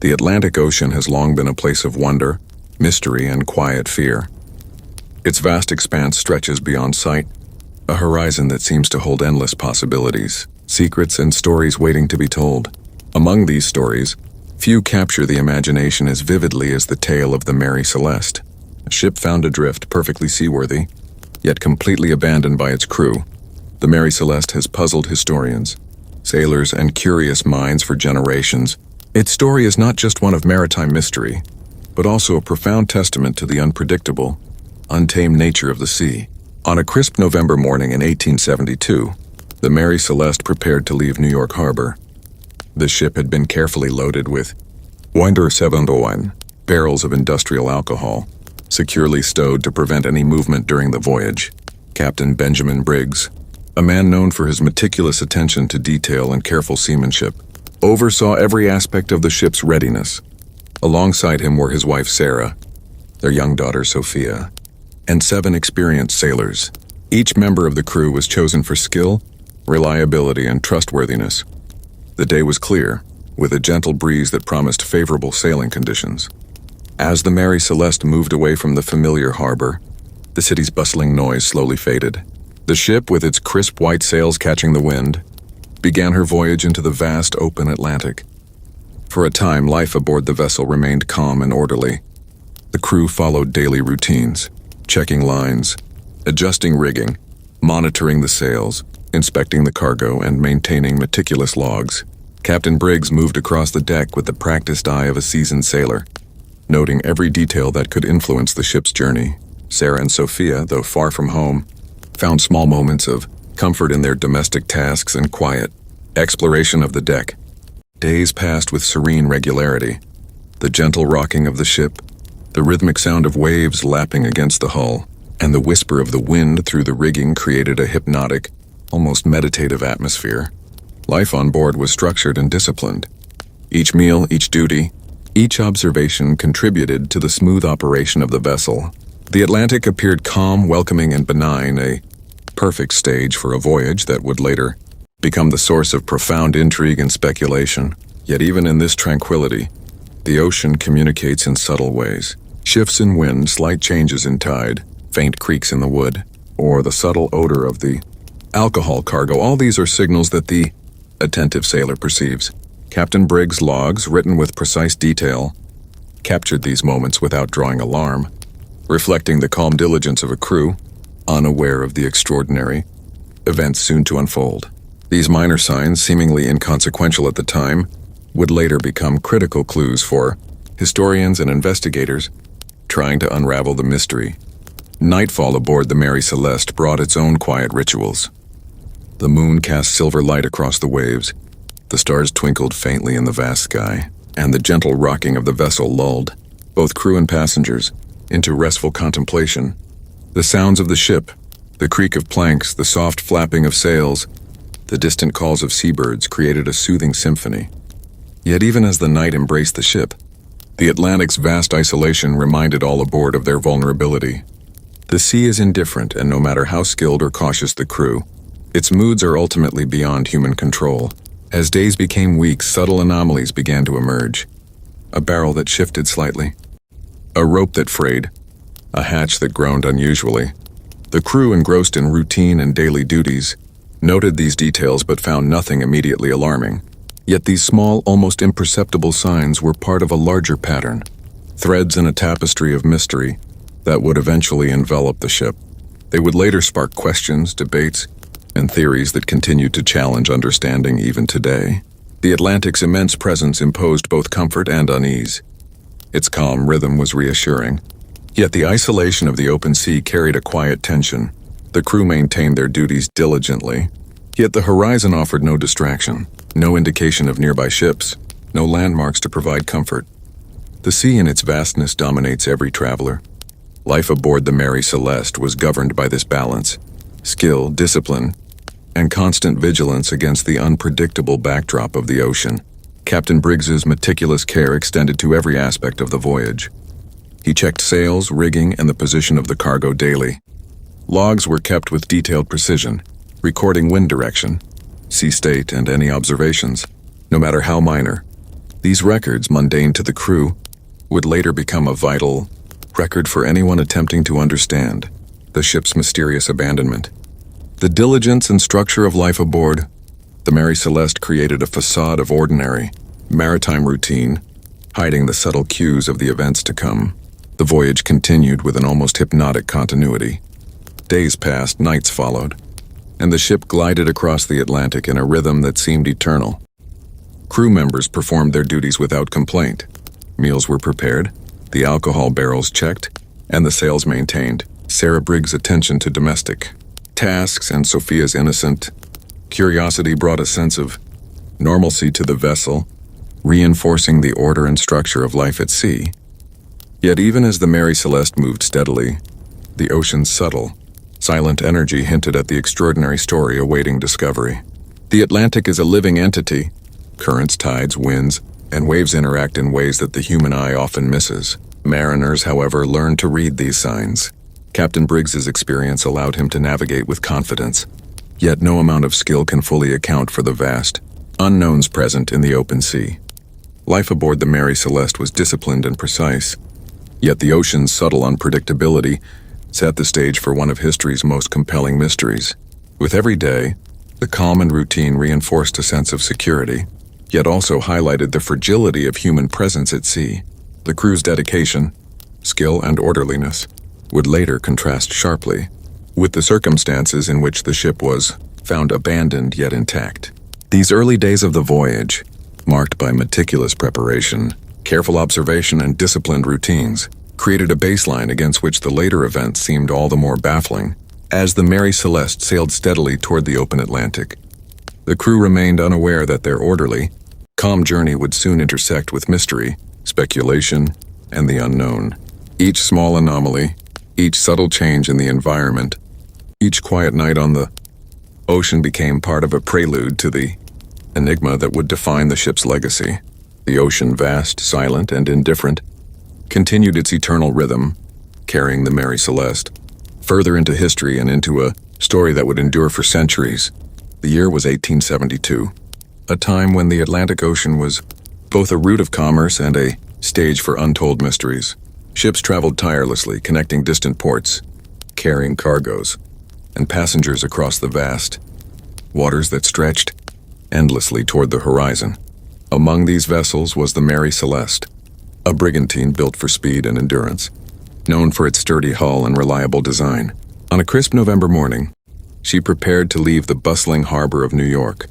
The Atlantic Ocean has long been a place of wonder, mystery, and quiet fear. Its vast expanse stretches beyond sight, a horizon that seems to hold endless possibilities, secrets, and stories waiting to be told. Among these stories, few capture the imagination as vividly as the tale of the Mary Celeste, a ship found adrift perfectly seaworthy, yet completely abandoned by its crew. The Mary Celeste has puzzled historians, sailors, and curious minds for generations. Its story is not just one of maritime mystery, but also a profound testament to the unpredictable, untamed nature of the sea. On a crisp November morning in 1872, the Mary Celeste prepared to leave New York Harbor. The ship had been carefully loaded with 171 barrels of industrial alcohol, securely stowed to prevent any movement during the voyage. Captain Benjamin Briggs, a man known for his meticulous attention to detail and careful seamanship, oversaw every aspect of the ship's readiness. Alongside him were his wife Sarah, their young daughter Sophia, and 7 experienced sailors. Each member of the crew was chosen for skill, reliability, and trustworthiness. The day was clear, with a gentle breeze that promised favorable sailing conditions. As the Mary Celeste moved away from the familiar harbor, the city's bustling noise slowly faded. The ship, with its crisp white sails catching the wind, began her voyage into the vast open Atlantic. For a time, life aboard the vessel remained calm and orderly. The crew followed daily routines, checking lines, adjusting rigging, monitoring the sails, inspecting the cargo, and maintaining meticulous logs. Captain Briggs moved across the deck with the practiced eye of a seasoned sailor, noting every detail that could influence the ship's journey. Sarah and Sophia, though far from home, found small moments of comfort in their domestic tasks and quiet exploration of the deck. Days passed with serene regularity. The gentle rocking of the ship, the rhythmic sound of waves lapping against the hull, and the whisper of the wind through the rigging created a hypnotic, almost meditative atmosphere. Life on board was structured and disciplined. Each meal, each duty, each observation contributed to the smooth operation of the vessel. The Atlantic appeared calm, welcoming, and benign, a perfect stage for a voyage that would later become the source of profound intrigue and speculation. Yet even in this tranquility, the ocean communicates in subtle ways. Shifts in wind, slight changes in tide, faint creaks in the wood, or the subtle odor of the alcohol cargo, all these are signals that the attentive sailor perceives. Captain Briggs' logs, written with precise detail, captured these moments without drawing alarm, reflecting the calm diligence of a crew, unaware of the extraordinary events soon to unfold. These minor signs, seemingly inconsequential at the time, would later become critical clues for historians and investigators trying to unravel the mystery. Nightfall aboard the Mary Celeste brought its own quiet rituals. The moon cast silver light across the waves, the stars twinkled faintly in the vast sky, and the gentle rocking of the vessel lulled both crew and passengers into restful contemplation. The sounds of the ship, the creak of planks, the soft flapping of sails, the distant calls of seabirds created a soothing symphony. Yet even as the night embraced the ship, the Atlantic's vast isolation reminded all aboard of their vulnerability. The sea is indifferent, and no matter how skilled or cautious the crew, its moods are ultimately beyond human control. As days became weeks, subtle anomalies began to emerge. A barrel that shifted slightly, a rope that frayed, a hatch that groaned unusually. The crew, engrossed in routine and daily duties, noted these details but found nothing immediately alarming. Yet these small, almost imperceptible signs were part of a larger pattern, threads in a tapestry of mystery that would eventually envelop the ship. They would later spark questions, debates, and theories that continued to challenge understanding even today. The Atlantic's immense presence imposed both comfort and unease. Its calm rhythm was reassuring, yet the isolation of the open sea carried a quiet tension. The crew maintained their duties diligently, yet the horizon offered no distraction, no indication of nearby ships, no landmarks to provide comfort. The sea in its vastness dominates every traveler. Life aboard the Mary Celeste was governed by this balance: skill, discipline, and constant vigilance against the unpredictable backdrop of the ocean. Captain Briggs's meticulous care extended to every aspect of the voyage. He checked sails, rigging, and the position of the cargo daily. Logs were kept with detailed precision, recording wind direction, sea state, and any observations, no matter how minor. These records, mundane to the crew, would later become a vital record for anyone attempting to understand the ship's mysterious abandonment. The diligence and structure of life aboard the Mary Celeste created a facade of ordinary, maritime routine, hiding the subtle cues of the events to come. The voyage continued with an almost hypnotic continuity. Days passed, nights followed, and the ship glided across the Atlantic in a rhythm that seemed eternal. Crew members performed their duties without complaint. Meals were prepared, the alcohol barrels checked, and the sails maintained. Sarah Briggs' attention to domestic tasks and Sophia's innocent curiosity brought a sense of normalcy to the vessel, reinforcing the order and structure of life at sea. Yet even as the Mary Celeste moved steadily, the ocean's subtle, silent energy hinted at the extraordinary story awaiting discovery. The Atlantic is a living entity. Currents, tides, winds, and waves interact in ways that the human eye often misses. Mariners, however, learn to read these signs. Captain Briggs's experience allowed him to navigate with confidence, yet no amount of skill can fully account for the vast unknowns present in the open sea. Life aboard the Mary Celeste was disciplined and precise, yet the ocean's subtle unpredictability set the stage for one of history's most compelling mysteries. With every day, the calm and routine reinforced a sense of security, yet also highlighted the fragility of human presence at sea. The crew's dedication, skill, and orderliness would later contrast sharply with the circumstances in which the ship was found abandoned yet intact. These early days of the voyage, marked by meticulous preparation, careful observation, and disciplined routines, created a baseline against which the later events seemed all the more baffling. As the Mary Celeste sailed steadily toward the open Atlantic, the crew remained unaware that their orderly, calm journey would soon intersect with mystery, speculation, and the unknown. Each small anomaly, each subtle change in the environment, each quiet night on the ocean became part of a prelude to the enigma that would define the ship's legacy. The ocean, vast, silent, and indifferent, continued its eternal rhythm, carrying the Mary Celeste further into history and into a story that would endure for centuries. The year was 1872, a time when the Atlantic Ocean was both a route of commerce and a stage for untold mysteries. Ships traveled tirelessly, connecting distant ports, carrying cargoes and passengers across the vast waters that stretched endlessly toward the horizon. Among these vessels was the Mary Celeste, a brigantine built for speed and endurance, known for its sturdy hull and reliable design. On a crisp November morning, she prepared to leave the bustling harbor of New York,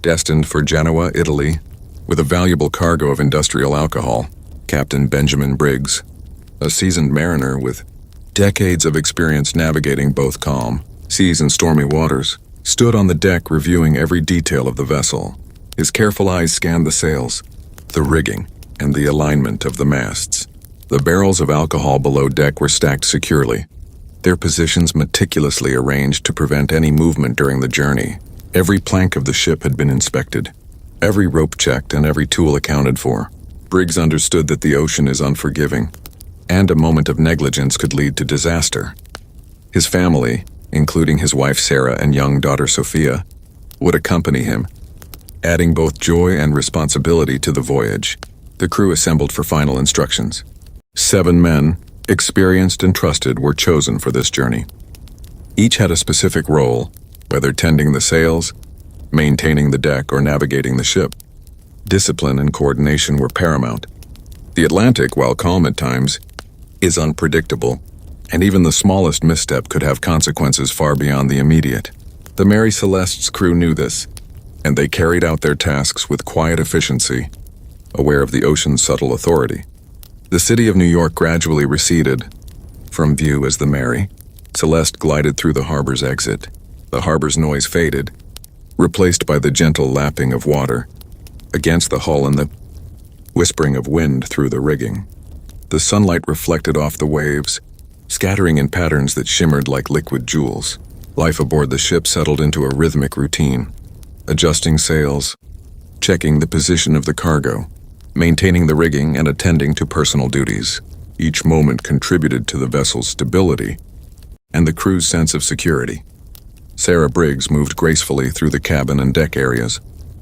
destined for Genoa, Italy, with a valuable cargo of industrial alcohol. Captain Benjamin Briggs, a seasoned mariner with decades of experience navigating both calm seas and stormy waters, stood on the deck reviewing every detail of the vessel. His careful eyes scanned the sails, the rigging, and the alignment of the masts. The barrels of alcohol below deck were stacked securely, their positions meticulously arranged to prevent any movement during the journey. Every plank of the ship had been inspected, every rope checked, and every tool accounted for. Briggs understood that the ocean is unforgiving, and a moment of negligence could lead to disaster. His family, including his wife Sarah and young daughter Sophia, would accompany him, adding both joy and responsibility to the voyage. The crew assembled for final instructions. 7 men, experienced and trusted, were chosen for this journey. Each had a specific role, whether tending the sails, maintaining the deck, or navigating the ship. Discipline and coordination were paramount. The Atlantic, while calm at times, is unpredictable, and even the smallest misstep could have consequences far beyond the immediate. The Mary Celeste's crew knew this, and they carried out their tasks with quiet efficiency, aware of the ocean's subtle authority. The city of New York gradually receded from view as the Mary Celeste glided through the harbor's exit. The harbor's noise faded, replaced by the gentle lapping of water against the hull and the whispering of wind through the rigging. The sunlight reflected off the waves, scattering in patterns that shimmered like liquid jewels. Life aboard the ship settled into a rhythmic routine, adjusting sails, checking the position of the cargo, maintaining the rigging, and attending to personal duties. Each moment contributed to the vessel's stability and the crew's sense of security. Sarah Briggs moved gracefully through the cabin and deck areas,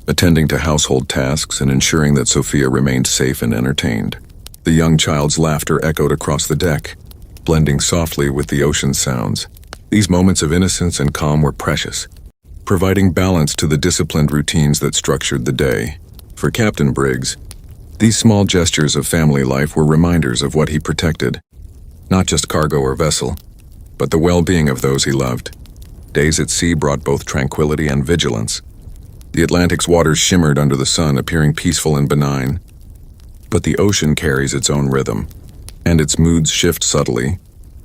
attending to household tasks and ensuring that Sophia remained safe and entertained. The young child's laughter echoed across the deck, blending softly with the ocean sounds. These moments of innocence and calm were precious, providing balance to the disciplined routines that structured the day. For Captain Briggs, these small gestures of family life were reminders of what he protected, not just cargo or vessel, but the well-being of those he loved. Days at sea brought both tranquility and vigilance. The Atlantic's waters shimmered under the sun, appearing peaceful and benign. But the ocean carries its own rhythm, and its moods shift subtly,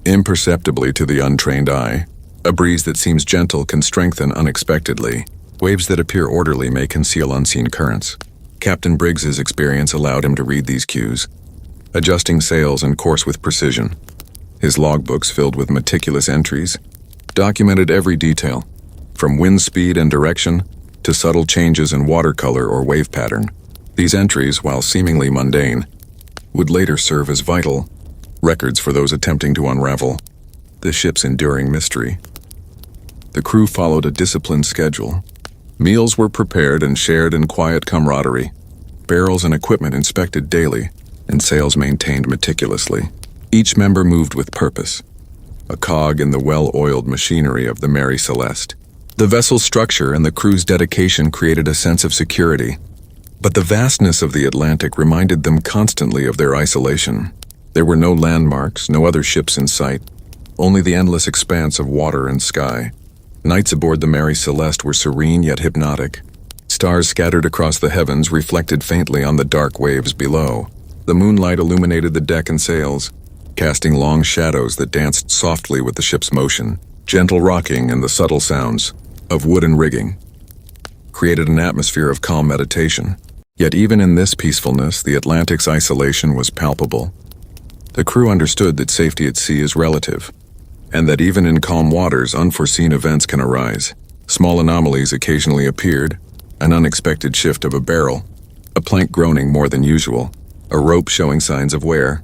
imperceptibly to the untrained eye. A breeze that seems gentle can strengthen unexpectedly. Waves that appear orderly may conceal unseen currents. Captain Briggs's experience allowed him to read these cues, adjusting sails and course with precision. His logbooks, filled with meticulous entries, documented every detail, from wind speed and direction to subtle changes in watercolor or wave pattern. These entries, while seemingly mundane, would later serve as vital records for those attempting to unravel the ship's enduring mystery. The crew followed a disciplined schedule. Meals were prepared and shared in quiet camaraderie, barrels and equipment inspected daily, and sails maintained meticulously. Each member moved with purpose, a cog in the well-oiled machinery of the Mary Celeste. The vessel's structure and the crew's dedication created a sense of security, but the vastness of the Atlantic reminded them constantly of their isolation. There were no landmarks, no other ships in sight, only the endless expanse of water and sky. Nights aboard the Mary Celeste were serene yet hypnotic. Stars scattered across the heavens reflected faintly on the dark waves below. The moonlight illuminated the deck and sails, casting long shadows that danced softly with the ship's motion. Gentle rocking and the subtle sounds of wooden rigging created an atmosphere of calm meditation. Yet even in this peacefulness, the Atlantic's isolation was palpable. The crew understood that safety at sea is relative, and that even in calm waters, unforeseen events can arise. Small anomalies occasionally appeared: an unexpected shift of a barrel, a plank groaning more than usual, a rope showing signs of wear.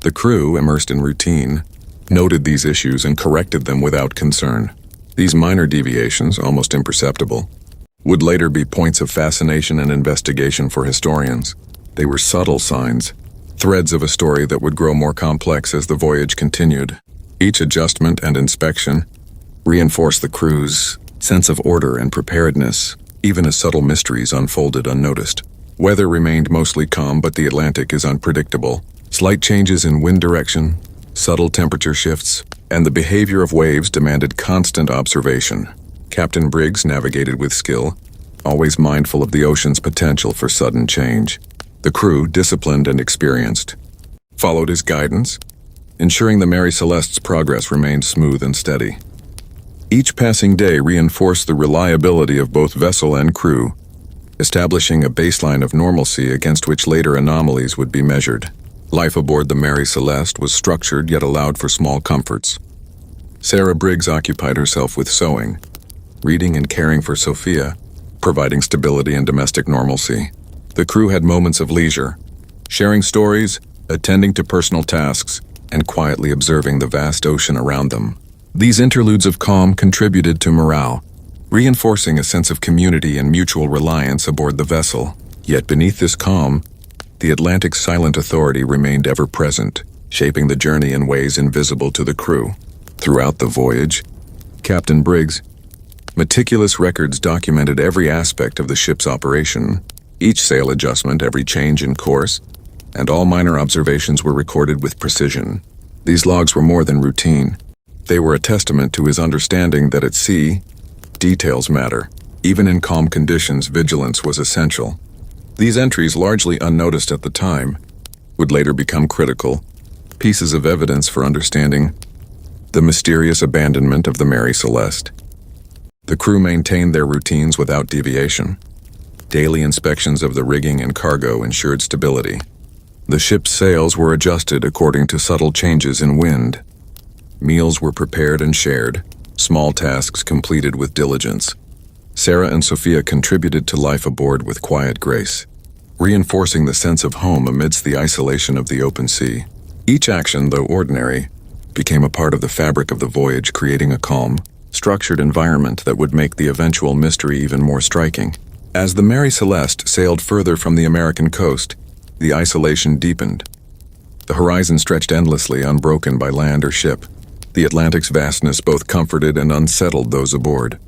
The crew, immersed in routine, noted these issues and corrected them without concern. These minor deviations, almost imperceptible, would later be points of fascination and investigation for historians. They were subtle signs, threads of a story that would grow more complex as the voyage continued. Each adjustment and inspection reinforced the crew's sense of order and preparedness, even as subtle mysteries unfolded unnoticed. Weather remained mostly calm, but the Atlantic is unpredictable. Slight changes in wind direction, subtle temperature shifts, and the behavior of waves demanded constant observation. Captain Briggs navigated with skill, always mindful of the ocean's potential for sudden change. The crew, disciplined and experienced, followed his guidance, ensuring the Mary Celeste's progress remained smooth and steady. Each passing day reinforced the reliability of both vessel and crew, establishing a baseline of normalcy against which later anomalies would be measured. Life aboard the Mary Celeste was structured yet allowed for small comforts. Sarah Briggs occupied herself with sewing, reading and caring for Sophia, providing stability and domestic normalcy. The crew had moments of leisure, sharing stories, attending to personal tasks, and quietly observing the vast ocean around them. These interludes of calm contributed to morale, reinforcing a sense of community and mutual reliance aboard the vessel. Yet beneath this calm, the Atlantic's silent authority remained ever present, shaping the journey in ways invisible to the crew. Throughout the voyage, Captain Briggs' meticulous records documented every aspect of the ship's operation. Each sail adjustment, every change in course, and all minor observations were recorded with precision. These logs were more than routine. They were a testament to his understanding that at sea, details matter. Even in calm conditions, vigilance was essential. These entries, largely unnoticed at the time, would later become critical pieces of evidence for understanding the mysterious abandonment of the Mary Celeste. The crew maintained their routines without deviation. Daily inspections of the rigging and cargo ensured stability. The ship's sails were adjusted according to subtle changes in wind. Meals were prepared and shared, small tasks completed with diligence. Sarah and Sophia contributed to life aboard with quiet grace, reinforcing the sense of home amidst the isolation of the open sea. Each action, though ordinary, became a part of the fabric of the voyage, creating a calm, structured environment that would make the eventual mystery even more striking. As the Mary Celeste sailed further from the American coast, the isolation deepened. The horizon stretched endlessly, unbroken by land or ship. The Atlantic's vastness both comforted and unsettled those aboard.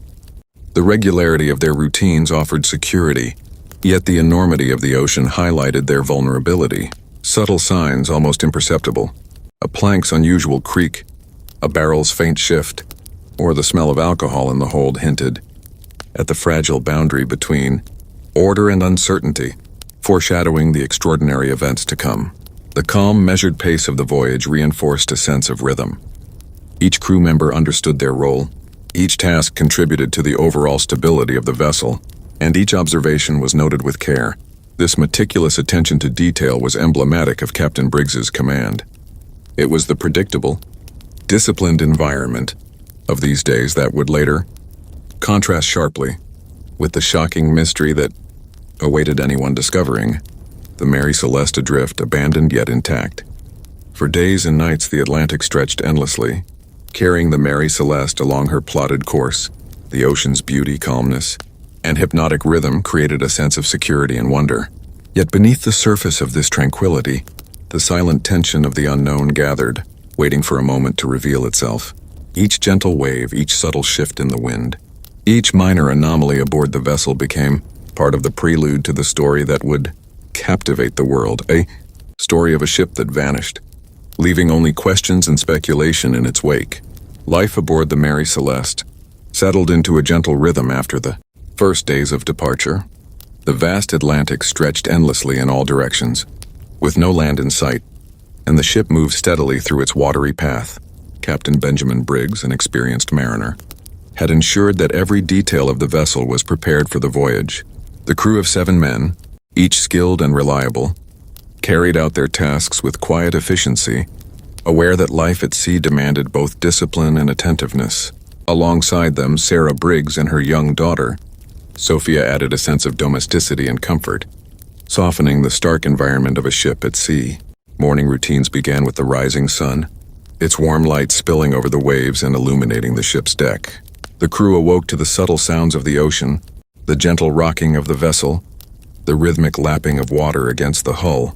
The regularity of their routines offered security, yet the enormity of the ocean highlighted their vulnerability. Subtle signs, almost imperceptible, a plank's unusual creak, a barrel's faint shift, or the smell of alcohol in the hold hinted at the fragile boundary between order and uncertainty, foreshadowing the extraordinary events to come. The calm, measured pace of the voyage reinforced a sense of rhythm. Each crew member understood their role, each task contributed to the overall stability of the vessel, and each observation was noted with care. This meticulous attention to detail was emblematic of Captain Briggs's command. It was the predictable, disciplined environment of these days that would later contrast sharply with the shocking mystery that awaited anyone discovering the Mary Celeste adrift, abandoned yet intact. For days and nights the Atlantic stretched endlessly, carrying the Mary Celeste along her plotted course. The ocean's beauty, calmness, and hypnotic rhythm created a sense of security and wonder. Yet beneath the surface of this tranquility, the silent tension of the unknown gathered, waiting for a moment to reveal itself. Each gentle wave, each subtle shift in the wind, each minor anomaly aboard the vessel became part of the prelude to the story that would captivate the world, a story of a ship that vanished, leaving only questions and speculation in its wake. Life aboard the Mary Celeste settled into a gentle rhythm after the first days of departure. The vast Atlantic stretched endlessly in all directions, with no land in sight, and the ship moved steadily through its watery path. Captain Benjamin Briggs, an experienced mariner, had ensured that every detail of the vessel was prepared for the voyage. The crew of 7 men, each skilled and reliable, carried out their tasks with quiet efficiency, aware that life at sea demanded both discipline and attentiveness. Alongside them, Sarah Briggs and her young daughter, Sophia, added a sense of domesticity and comfort, softening the stark environment of a ship at sea. Morning routines began with the rising sun, its warm light spilling over the waves and illuminating the ship's deck. The crew awoke to the subtle sounds of the ocean, the gentle rocking of the vessel, the rhythmic lapping of water against the hull,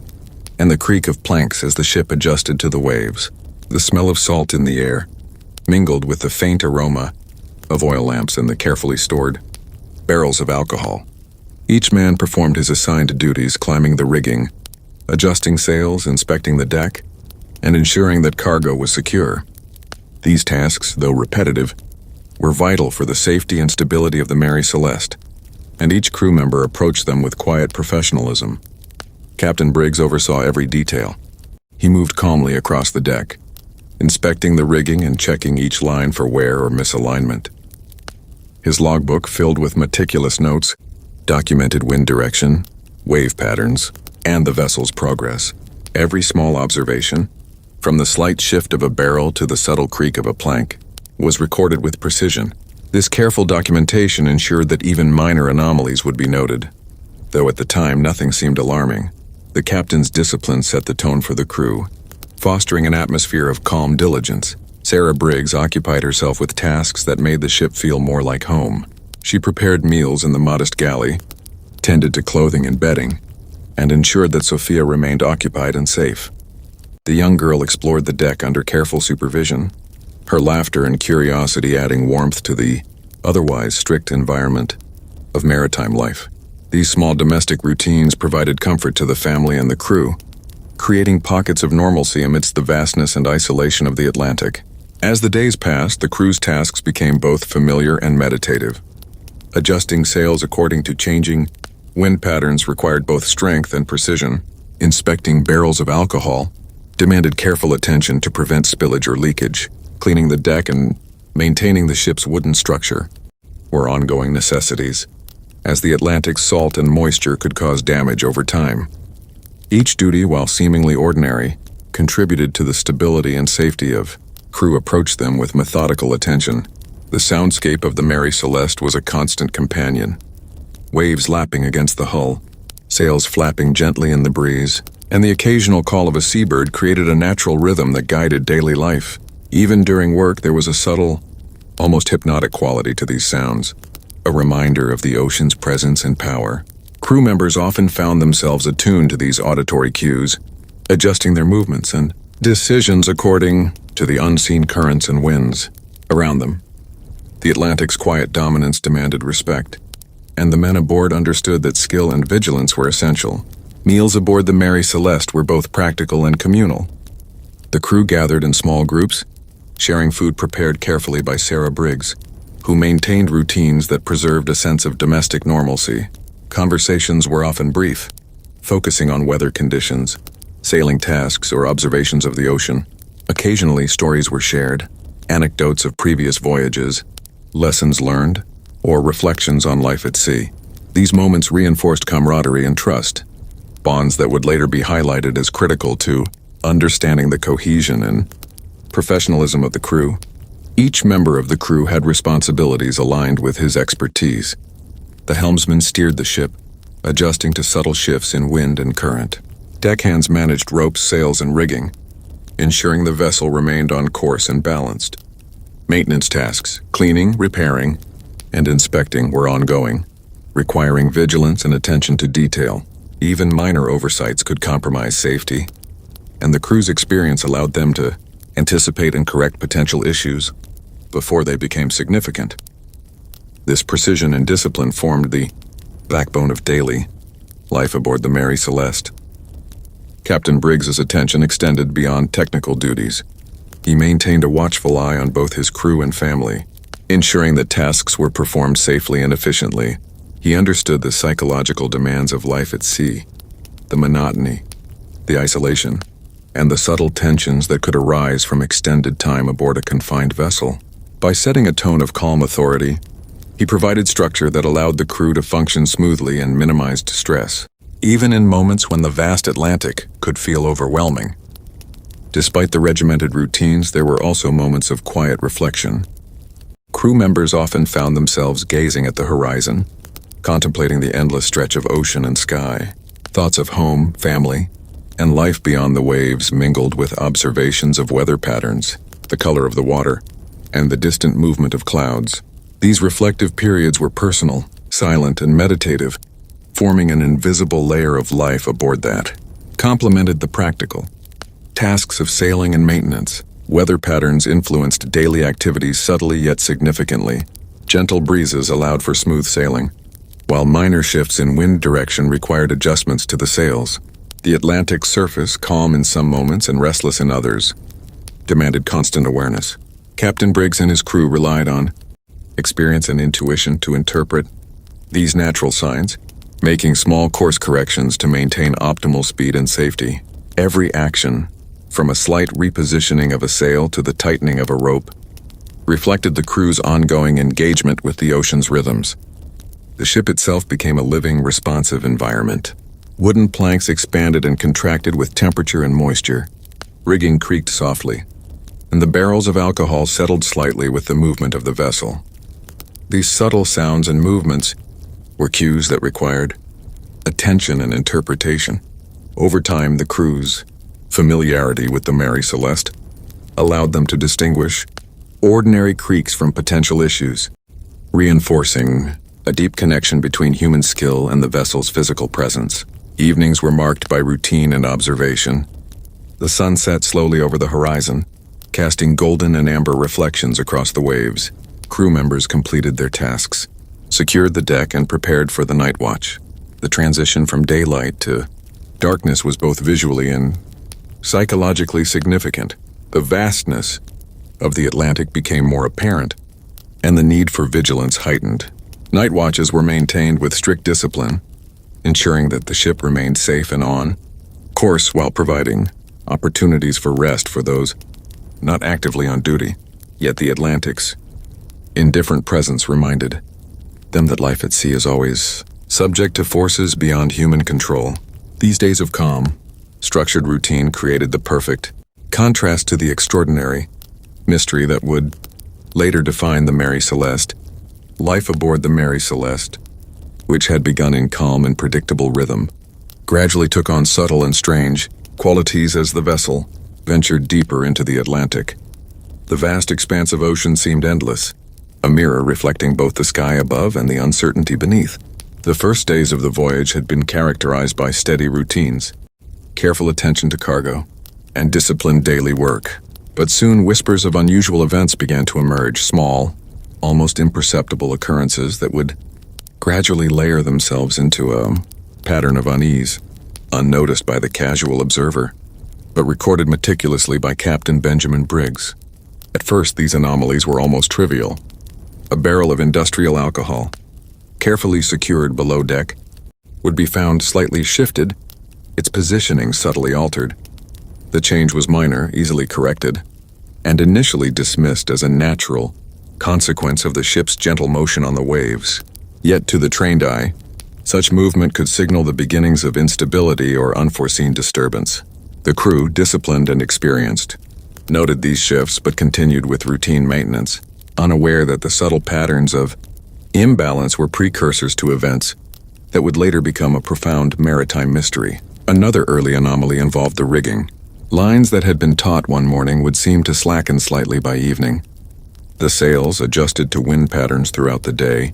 and the creak of planks as the ship adjusted to the waves. The smell of salt in the air mingled with the faint aroma of oil lamps and the carefully stored barrels of alcohol. Each man performed his assigned duties, climbing the rigging, adjusting sails, inspecting the deck, and ensuring that cargo was secure. These tasks, though repetitive, were vital for the safety and stability of the Mary Celeste, and each crew member approached them with quiet professionalism. Captain Briggs oversaw every detail. He moved calmly across the deck, inspecting the rigging and checking each line for wear or misalignment. His logbook, filled with meticulous notes, documented wind direction, wave patterns, and the vessel's progress. Every small observation, from the slight shift of a barrel to the subtle creak of a plank, was recorded with precision. This careful documentation ensured that even minor anomalies would be noted. Though at the time nothing seemed alarming, the captain's discipline set the tone for the crew, fostering an atmosphere of calm diligence. Sarah Briggs occupied herself with tasks that made the ship feel more like home. She prepared meals in the modest galley, tended to clothing and bedding, and ensured that Sophia remained occupied and safe. The young girl explored the deck under careful supervision, her laughter and curiosity adding warmth to the otherwise strict environment of maritime life. These small domestic routines provided comfort to the family and the crew, creating pockets of normalcy amidst the vastness and isolation of the Atlantic. As the days passed, the crew's tasks became both familiar and meditative. Adjusting sails according to changing wind patterns required both strength and precision. Inspecting barrels of alcohol demanded careful attention to prevent spillage or leakage. Cleaning the deck and maintaining the ship's wooden structure were ongoing necessities, as the Atlantic's salt and moisture could cause damage over time. Each duty, while seemingly ordinary, contributed to the stability and safety of crew approached them with methodical attention. The soundscape of the Mary Celeste was a constant companion. Waves lapping against the hull, sails flapping gently in the breeze, and the occasional call of a seabird created a natural rhythm that guided daily life. Even during work, there was a subtle, almost hypnotic quality to these sounds, a reminder of the ocean's presence and power. Crew members often found themselves attuned to these auditory cues, adjusting their movements and decisions according to the unseen currents and winds around them. The Atlantic's quiet dominance demanded respect, and the men aboard understood that skill and vigilance were essential. Meals aboard the Mary Celeste were both practical and communal. The crew gathered in small groups, sharing food prepared carefully by Sarah Briggs, who maintained routines that preserved a sense of domestic normalcy. Conversations were often brief, focusing on weather conditions, sailing tasks, or observations of the ocean. Occasionally, stories were shared, anecdotes of previous voyages, lessons learned, or reflections on life at sea. These moments reinforced camaraderie and trust, bonds that would later be highlighted as critical to understanding the cohesion and professionalism of the crew. Each member of the crew had responsibilities aligned with his expertise. The helmsman steered the ship, adjusting to subtle shifts in wind and current. Deckhands managed ropes, sails, and rigging, ensuring the vessel remained on course and balanced. Maintenance tasks, cleaning, repairing, and inspecting were ongoing, requiring vigilance and attention to detail. Even minor oversights could compromise safety, and the crew's experience allowed them to anticipate and correct potential issues before they became significant. This precision and discipline formed the backbone of daily life aboard the Mary Celeste. Captain Briggs's attention extended beyond technical duties. He maintained a watchful eye on both his crew and family, ensuring that tasks were performed safely and efficiently. He understood the psychological demands of life at sea, the monotony, the isolation, and the subtle tensions that could arise from extended time aboard a confined vessel. By setting a tone of calm authority, he provided structure that allowed the crew to function smoothly and minimized stress, even in moments when the vast Atlantic could feel overwhelming. Despite the regimented routines, there were also moments of quiet reflection. Crew members often found themselves gazing at the horizon, contemplating the endless stretch of ocean and sky. Thoughts of home, family, and life beyond the waves mingled with observations of weather patterns, the color of the water, and the distant movement of clouds. These reflective periods were personal, silent, and meditative, forming an invisible layer of life aboard that complemented the practical tasks of sailing and maintenance. Weather patterns influenced daily activities subtly yet significantly. Gentle breezes allowed for smooth sailing, while minor shifts in wind direction required adjustments to the sails. The Atlantic's surface, calm in some moments and restless in others, demanded constant awareness. Captain Briggs and his crew relied on experience and intuition to interpret these natural signs, making small course corrections to maintain optimal speed and safety. Every action, from a slight repositioning of a sail to the tightening of a rope, reflected the crew's ongoing engagement with the ocean's rhythms. The ship itself became a living, responsive environment. Wooden planks expanded and contracted with temperature and moisture. Rigging creaked softly, and the barrels of alcohol settled slightly with the movement of the vessel. These subtle sounds and movements were cues that required attention and interpretation. Over time, the crew's familiarity with the Mary Celeste allowed them to distinguish ordinary creaks from potential issues, reinforcing a deep connection between human skill and the vessel's physical presence. Evenings were marked by routine and observation. The sun set slowly over the horizon, casting golden and amber reflections across the waves. Crew members completed their tasks, secured the deck, and prepared for the night watch. The transition from daylight to darkness was both visually and psychologically significant. The vastness of the Atlantic became more apparent, and the need for vigilance heightened. Night watches were maintained with strict discipline, ensuring that the ship remained safe and on course while providing opportunities for rest for those not actively on duty. Yet the Atlantic's indifferent presence reminded them that life at sea is always subject to forces beyond human control. These days of calm, structured routine created the perfect contrast to the extraordinary mystery that would later define the Mary Celeste. Life aboard the Mary Celeste, which had begun in calm and predictable rhythm, gradually took on subtle and strange qualities as the vessel ventured deeper into the Atlantic. The vast expanse of ocean seemed endless, a mirror reflecting both the sky above and the uncertainty beneath. The first days of the voyage had been characterized by steady routines, careful attention to cargo, and disciplined daily work. But soon whispers of unusual events began to emerge, small, almost imperceptible occurrences that would gradually layer themselves into a pattern of unease, unnoticed by the casual observer, but recorded meticulously by Captain Benjamin Briggs. At first, these anomalies were almost trivial. A barrel of industrial alcohol, carefully secured below deck, would be found slightly shifted, its positioning subtly altered. The change was minor, easily corrected, and initially dismissed as a natural consequence of the ship's gentle motion on the waves. Yet to the trained eye, such movement could signal the beginnings of instability or unforeseen disturbance. The crew, disciplined and experienced, noted these shifts but continued with routine maintenance, unaware that the subtle patterns of imbalance were precursors to events that would later become a profound maritime mystery. Another early anomaly involved the rigging. Lines that had been taut one morning would seem to slacken slightly by evening. The sails, adjusted to wind patterns throughout the day,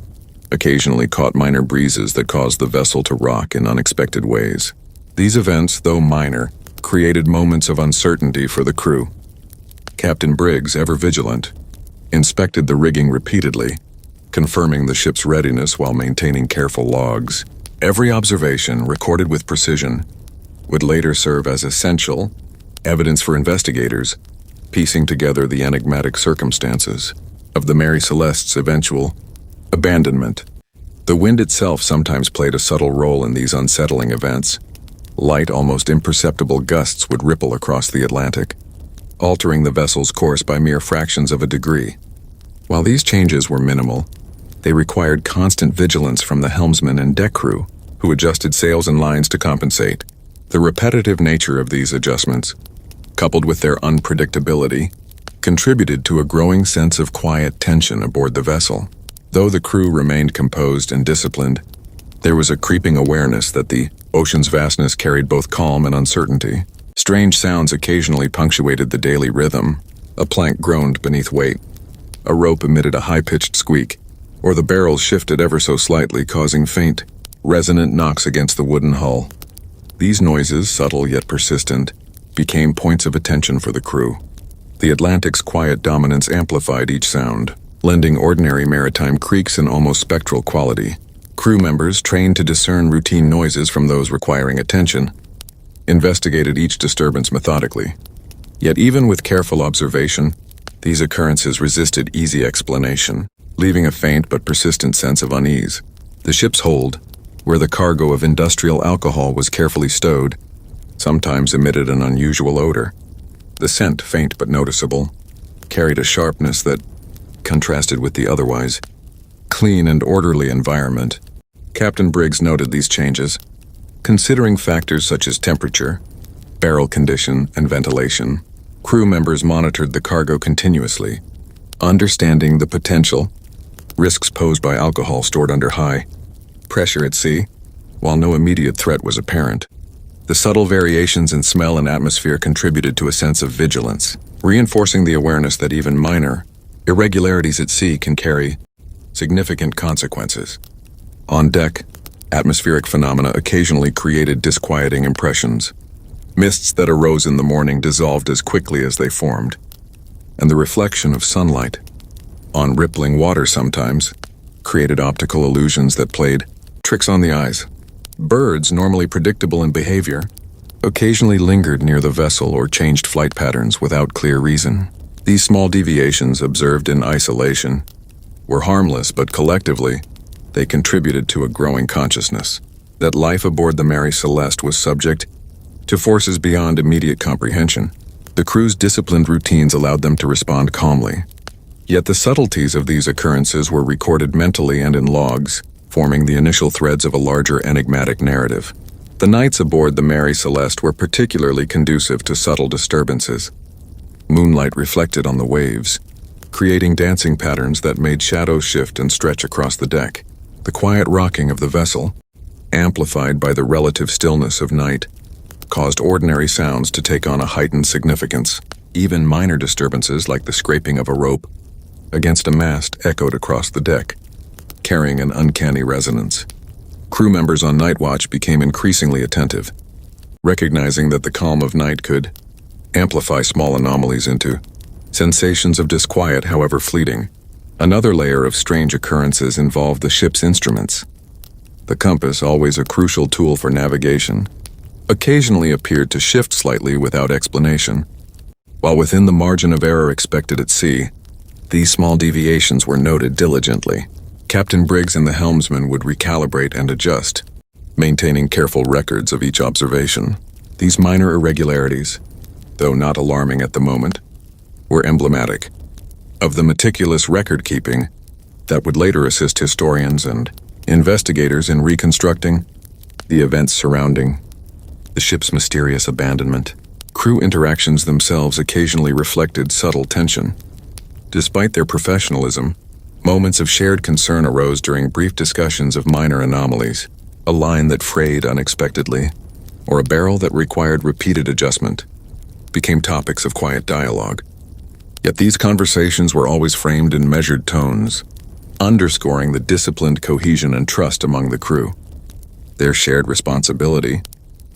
occasionally caught minor breezes that caused the vessel to rock in unexpected ways. These events, though minor, created moments of uncertainty for the crew. Captain Briggs, ever vigilant, inspected the rigging repeatedly, confirming the ship's readiness while maintaining careful logs. Every observation, recorded with precision, would later serve as essential evidence for investigators, piecing together the enigmatic circumstances of the Mary Celeste's eventual abandonment. The wind itself sometimes played a subtle role in these unsettling events. Light, almost imperceptible gusts would ripple across the Atlantic, altering the vessel's course by mere fractions of a degree. While these changes were minimal, they required constant vigilance from the helmsman and deck crew, who adjusted sails and lines to compensate. The repetitive nature of these adjustments, coupled with their unpredictability, contributed to a growing sense of quiet tension aboard the vessel. Though the crew remained composed and disciplined, there was a creeping awareness that the ocean's vastness carried both calm and uncertainty. Strange sounds occasionally punctuated the daily rhythm. A plank groaned beneath weight, a rope emitted a high-pitched squeak, or the barrel shifted ever so slightly, causing faint, resonant knocks against the wooden hull. These noises, subtle yet persistent, became points of attention for the crew. The Atlantic's quiet dominance amplified each sound, lending ordinary maritime creaks an almost spectral quality. Crew members, trained to discern routine noises from those requiring attention, investigated each disturbance methodically. Yet even with careful observation, these occurrences resisted easy explanation, leaving a faint but persistent sense of unease. The ship's hold, where the cargo of industrial alcohol was carefully stowed, sometimes emitted an unusual odor. The scent, faint but noticeable, carried a sharpness that contrasted with the otherwise clean and orderly environment. Captain Briggs noted these changes, considering factors such as temperature, barrel condition, and ventilation. Crew members monitored the cargo continuously, understanding the potential risks posed by alcohol stored under high pressure at sea, while no immediate threat was apparent. The subtle variations in smell and atmosphere contributed to a sense of vigilance, reinforcing the awareness that even minor irregularities at sea can carry significant consequences. On deck, atmospheric phenomena occasionally created disquieting impressions. Mists that arose in the morning dissolved as quickly as they formed, and the reflection of sunlight on rippling water sometimes created optical illusions that played tricks on the eyes. Birds, normally predictable in behavior, occasionally lingered near the vessel or changed flight patterns without clear reason. These small deviations, observed in isolation, were harmless, but collectively, they contributed to a growing consciousness that life aboard the Mary Celeste was subject to forces beyond immediate comprehension. The crew's disciplined routines allowed them to respond calmly. Yet the subtleties of these occurrences were recorded mentally and in logs, forming the initial threads of a larger enigmatic narrative. The nights aboard the Mary Celeste were particularly conducive to subtle disturbances. Moonlight reflected on the waves, creating dancing patterns that made shadows shift and stretch across the deck. The quiet rocking of the vessel, amplified by the relative stillness of night, caused ordinary sounds to take on a heightened significance. Even minor disturbances like the scraping of a rope against a mast echoed across the deck, carrying an uncanny resonance. Crew members on night watch became increasingly attentive, recognizing that the calm of night could amplify small anomalies into sensations of disquiet, however fleeting. Another layer of strange occurrences involved the ship's instruments. The compass, always a crucial tool for navigation, occasionally appeared to shift slightly without explanation. While within the margin of error expected at sea, these small deviations were noted diligently. Captain Briggs and the helmsman would recalibrate and adjust, maintaining careful records of each observation. These minor irregularities, though not alarming at the moment, were emblematic of the meticulous record-keeping that would later assist historians and investigators in reconstructing the events surrounding the ship's mysterious abandonment. Crew interactions themselves occasionally reflected subtle tension. Despite their professionalism, moments of shared concern arose during brief discussions of minor anomalies, a line that frayed unexpectedly, or a barrel that required repeated adjustment, became topics of quiet dialogue. Yet these conversations were always framed in measured tones, underscoring the disciplined cohesion and trust among the crew. Their shared responsibility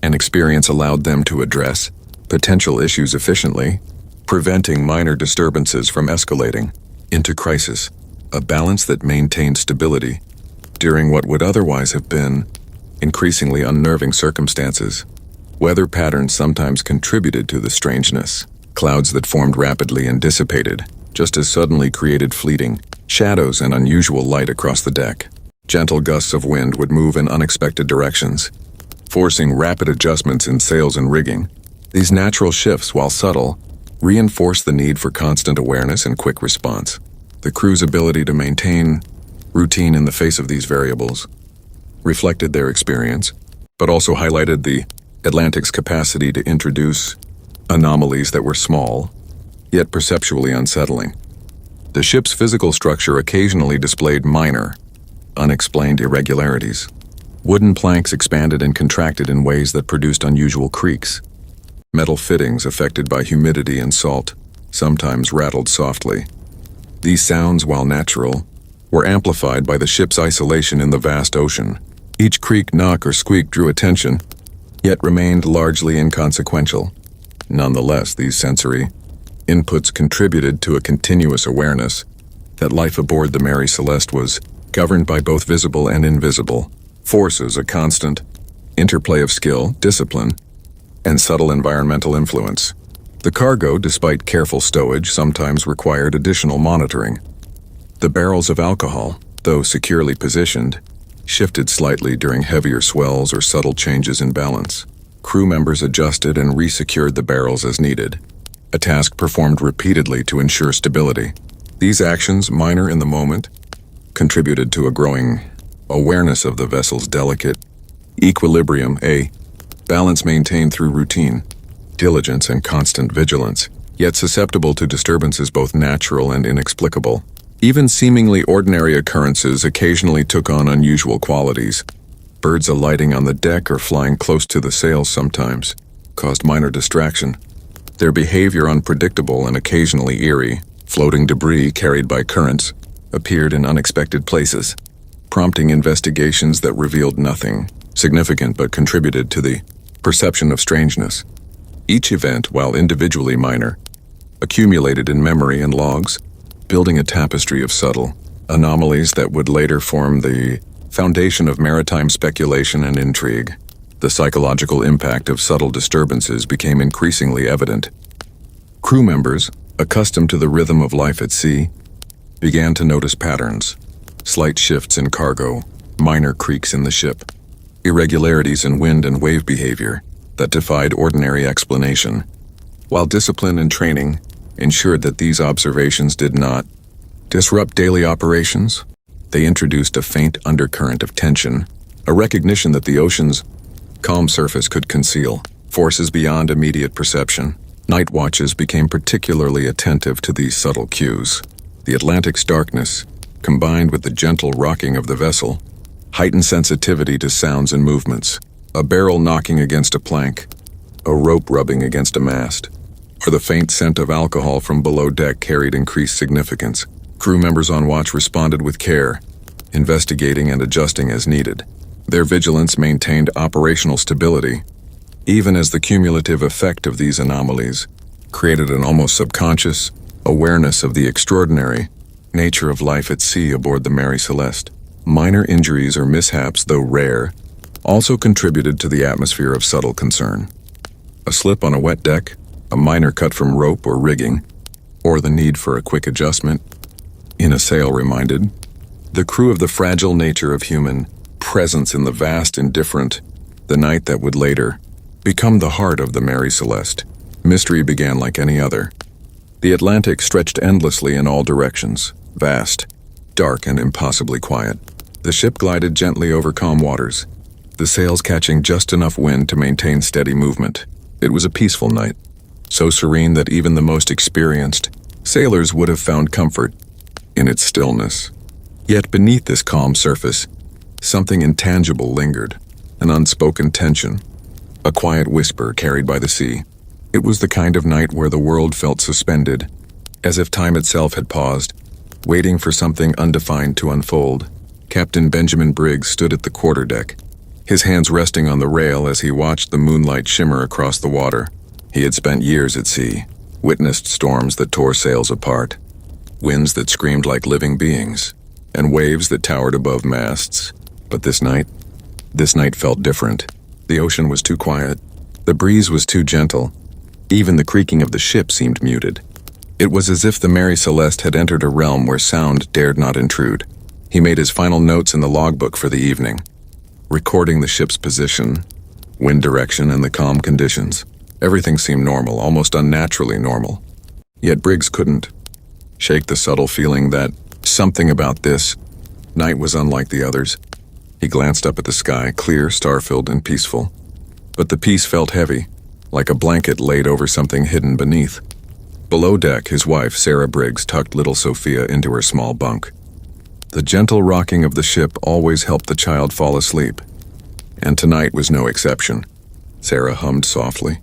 and experience allowed them to address potential issues efficiently, preventing minor disturbances from escalating into crisis, a balance that maintained stability during what would otherwise have been increasingly unnerving circumstances. Weather patterns sometimes contributed to the strangeness. Clouds that formed rapidly and dissipated, just as suddenly created fleeting shadows and unusual light across the deck. Gentle gusts of wind would move in unexpected directions, forcing rapid adjustments in sails and rigging. These natural shifts, while subtle, reinforced the need for constant awareness and quick response. The crew's ability to maintain routine in the face of these variables reflected their experience, but also highlighted the Atlantic's capacity to introduce anomalies that were small, yet perceptually unsettling. The ship's physical structure occasionally displayed minor, unexplained irregularities. Wooden planks expanded and contracted in ways that produced unusual creaks. Metal fittings affected by humidity and salt sometimes rattled softly. These sounds, while natural, were amplified by the ship's isolation in the vast ocean. Each creak, knock, or squeak drew attention, yet remained largely inconsequential. Nonetheless, these sensory inputs contributed to a continuous awareness that life aboard the Mary Celeste was governed by both visible and invisible forces, a constant interplay of skill, discipline, and subtle environmental influence. The cargo, despite careful stowage, sometimes required additional monitoring. The barrels of alcohol, though securely positioned, shifted slightly during heavier swells or subtle changes in balance. Crew members adjusted and resecured the barrels as needed, a task performed repeatedly to ensure stability. These actions, minor in the moment, contributed to a growing awareness of the vessel's delicate equilibrium, a balance maintained through routine, diligence, and constant vigilance, yet susceptible to disturbances both natural and inexplicable. Even seemingly ordinary occurrences occasionally took on unusual qualities. Birds alighting on the deck or flying close to the sails sometimes caused minor distraction. Their behavior unpredictable and occasionally eerie. Floating debris carried by currents appeared in unexpected places, prompting investigations that revealed nothing significant but contributed to the perception of strangeness. Each event, while individually minor, accumulated in memory and logs, building a tapestry of subtle anomalies that would later form the foundation of maritime speculation and intrigue. The psychological impact of subtle disturbances became increasingly evident. Crew members, accustomed to the rhythm of life at sea, began to notice patterns, slight shifts in cargo, minor creaks in the ship, irregularities in wind and wave behavior that defied ordinary explanation. While discipline and training ensured that these observations did not disrupt daily operations, they introduced a faint undercurrent of tension, a recognition that the ocean's calm surface could conceal forces beyond immediate perception. Night watches became particularly attentive to these subtle cues. The Atlantic's darkness, combined with the gentle rocking of the vessel, heightened sensitivity to sounds and movements. A barrel knocking against a plank, a rope rubbing against a mast, or the faint scent of alcohol from below deck carried increased significance. Crew members on watch responded with care, investigating and adjusting as needed. Their vigilance maintained operational stability, even as the cumulative effect of these anomalies created an almost subconscious awareness of the extraordinary nature of life at sea aboard the Mary Celeste. Minor injuries or mishaps, though rare, also contributed to the atmosphere of subtle concern. A slip on a wet deck, a minor cut from rope or rigging, or the need for a quick adjustment in a sail reminded the crew of the fragile nature of human presence in the vast indifferent, the night that would later become the heart of the Mary Celeste. Mystery began like any other. The Atlantic stretched endlessly in all directions, vast, dark, and impossibly quiet. The ship glided gently over calm waters, the sails catching just enough wind to maintain steady movement. It was a peaceful night, so serene that even the most experienced sailors would have found comfort in its stillness. Yet beneath this calm surface, something intangible lingered, an unspoken tension, a quiet whisper carried by the sea. It was the kind of night where the world felt suspended, as if time itself had paused, waiting for something undefined to unfold. Captain Benjamin Briggs stood at the quarterdeck, his hands resting on the rail as he watched the moonlight shimmer across the water. He had spent years at sea, witnessed storms that tore sails apart, winds that screamed like living beings, and waves that towered above masts. But this night felt different. The ocean was too quiet. The breeze was too gentle. Even the creaking of the ship seemed muted. It was as if the Mary Celeste had entered a realm where sound dared not intrude. He made his final notes in the logbook for the evening, recording the ship's position, wind direction, and the calm conditions. Everything seemed normal, almost unnaturally normal. Yet Briggs couldn't shake the subtle feeling that something about this night was unlike the others. He glanced up at the sky, clear, star-filled, and peaceful. But the peace felt heavy, like a blanket laid over something hidden beneath. Below deck, his wife, Sarah Briggs, tucked little Sophia into her small bunk. The gentle rocking of the ship always helped the child fall asleep, and tonight was no exception. Sarah hummed softly,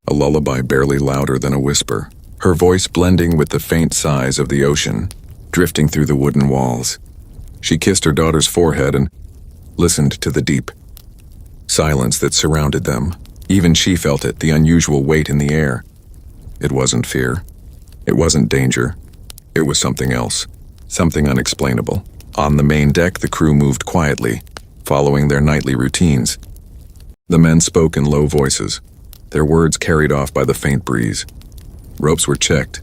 a lullaby barely louder than a whisper, her voice blending with the faint sighs of the ocean, drifting through the wooden walls. She kissed her daughter's forehead and listened to the deep silence that surrounded them. Even she felt it, the unusual weight in the air. It wasn't fear. It wasn't danger. It was something else, something unexplainable. On the main deck, the crew moved quietly, following their nightly routines. The men spoke in low voices, their words carried off by the faint breeze. Ropes were checked,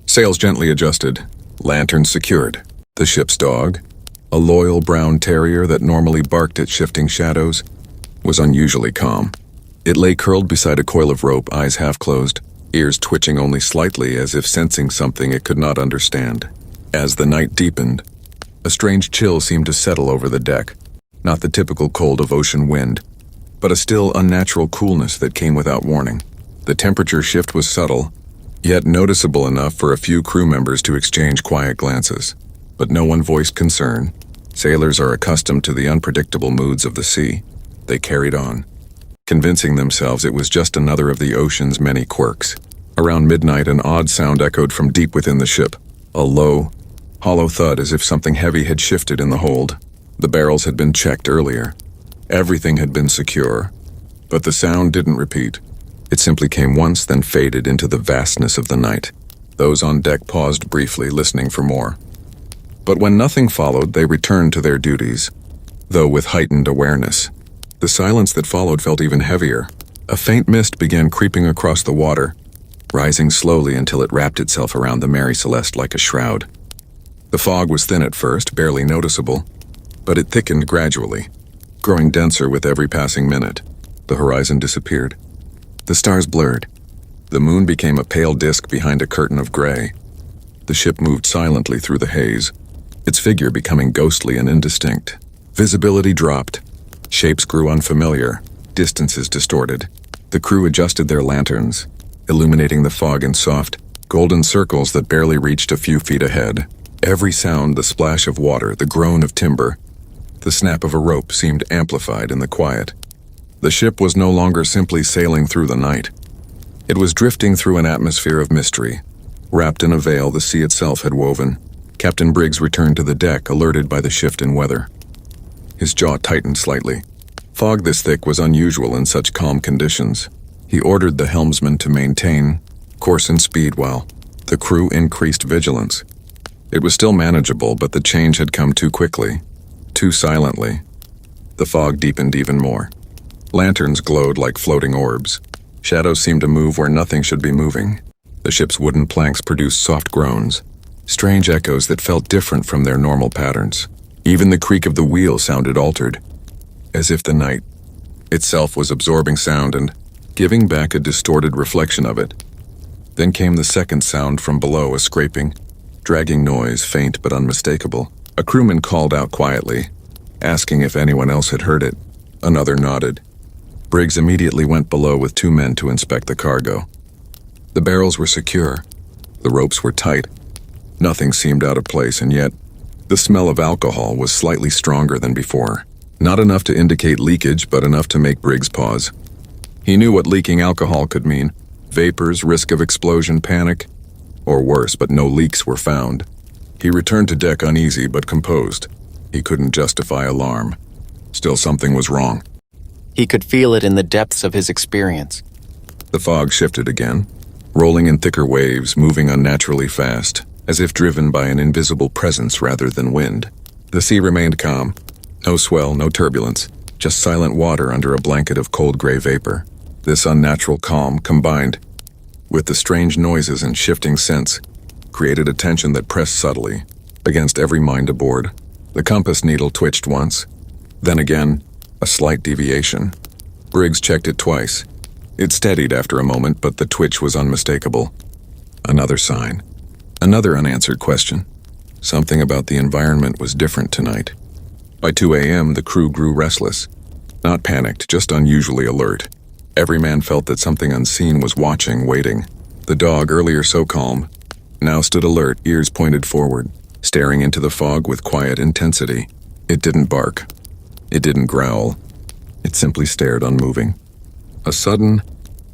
sails gently adjusted, lanterns secured. The ship's dog, a loyal brown terrier that normally barked at shifting shadows, was unusually calm. It lay curled beside a coil of rope, eyes half closed, ears twitching only slightly as if sensing something it could not understand. As the night deepened, a strange chill seemed to settle over the deck, not the typical cold of ocean wind, but a still unnatural coolness that came without warning. The temperature shift was subtle, yet noticeable enough for a few crew members to exchange quiet glances. But no one voiced concern. Sailors are accustomed to the unpredictable moods of the sea. They carried on, convincing themselves it was just another of the ocean's many quirks. Around midnight, an odd sound echoed from deep within the ship, a low, hollow thud as if something heavy had shifted in the hold. The barrels had been checked earlier. Everything had been secure, but the sound didn't repeat. It simply came once, then faded into the vastness of the night. Those on deck paused briefly, listening for more. But when nothing followed, they returned to their duties, though with heightened awareness. The silence that followed felt even heavier. A faint mist began creeping across the water, rising slowly until it wrapped itself around the Mary Celeste like a shroud. The fog was thin at first, barely noticeable, but it thickened gradually, growing denser with every passing minute. The horizon disappeared. The stars blurred. The moon became a pale disk behind a curtain of gray. The ship moved silently through the haze, its figure becoming ghostly and indistinct. Visibility dropped. Shapes grew unfamiliar, distances distorted. The crew adjusted their lanterns, illuminating the fog in soft, golden circles that barely reached a few feet ahead. Every sound, the splash of water, the groan of timber, the snap of a rope seemed amplified in the quiet. The ship was no longer simply sailing through the night. It was drifting through an atmosphere of mystery, wrapped in a veil the sea itself had woven, Captain Briggs returned to the deck, alerted by the shift in weather. His jaw tightened slightly. Fog this thick was unusual in such calm conditions. He ordered the helmsman to maintain course and speed while the crew increased vigilance. It was still manageable, but the change had come too quickly, too silently. The fog deepened even more. Lanterns glowed like floating orbs. Shadows seemed to move where nothing should be moving. The ship's wooden planks produced soft groans, strange echoes that felt different from their normal patterns. Even the creak of the wheel sounded altered, as if the night itself was absorbing sound and giving back a distorted reflection of it. Then came the second sound from below, a scraping, dragging noise, faint but unmistakable. A crewman called out quietly, asking if anyone else had heard it. Another nodded. Briggs immediately went below with 2 men to inspect the cargo. The barrels were secure. The ropes were tight. Nothing seemed out of place, and yet the smell of alcohol was slightly stronger than before. Not enough to indicate leakage, but enough to make Briggs pause. He knew what leaking alcohol could mean. Vapors, risk of explosion, panic, or worse, but no leaks were found. He returned to deck uneasy but composed. He couldn't justify alarm. Still, something was wrong. He could feel it in the depths of his experience. The fog shifted again, rolling in thicker waves, moving unnaturally fast, as if driven by an invisible presence rather than wind. The sea remained calm. No swell, no turbulence, just silent water under a blanket of cold gray vapor. This unnatural calm, combined with the strange noises and shifting scents, created a tension that pressed subtly against every mind aboard. The compass needle twitched once, then again, a slight deviation. Briggs checked it twice. It steadied after a moment, but the twitch was unmistakable. Another sign. Another unanswered question. Something about the environment was different tonight. By 2 a.m., the crew grew restless. Not panicked, just unusually alert. Every man felt that something unseen was watching, waiting. The dog, earlier so calm, now stood alert, ears pointed forward, staring into the fog with quiet intensity. It didn't bark. It didn't growl. It simply stared, unmoving. A sudden,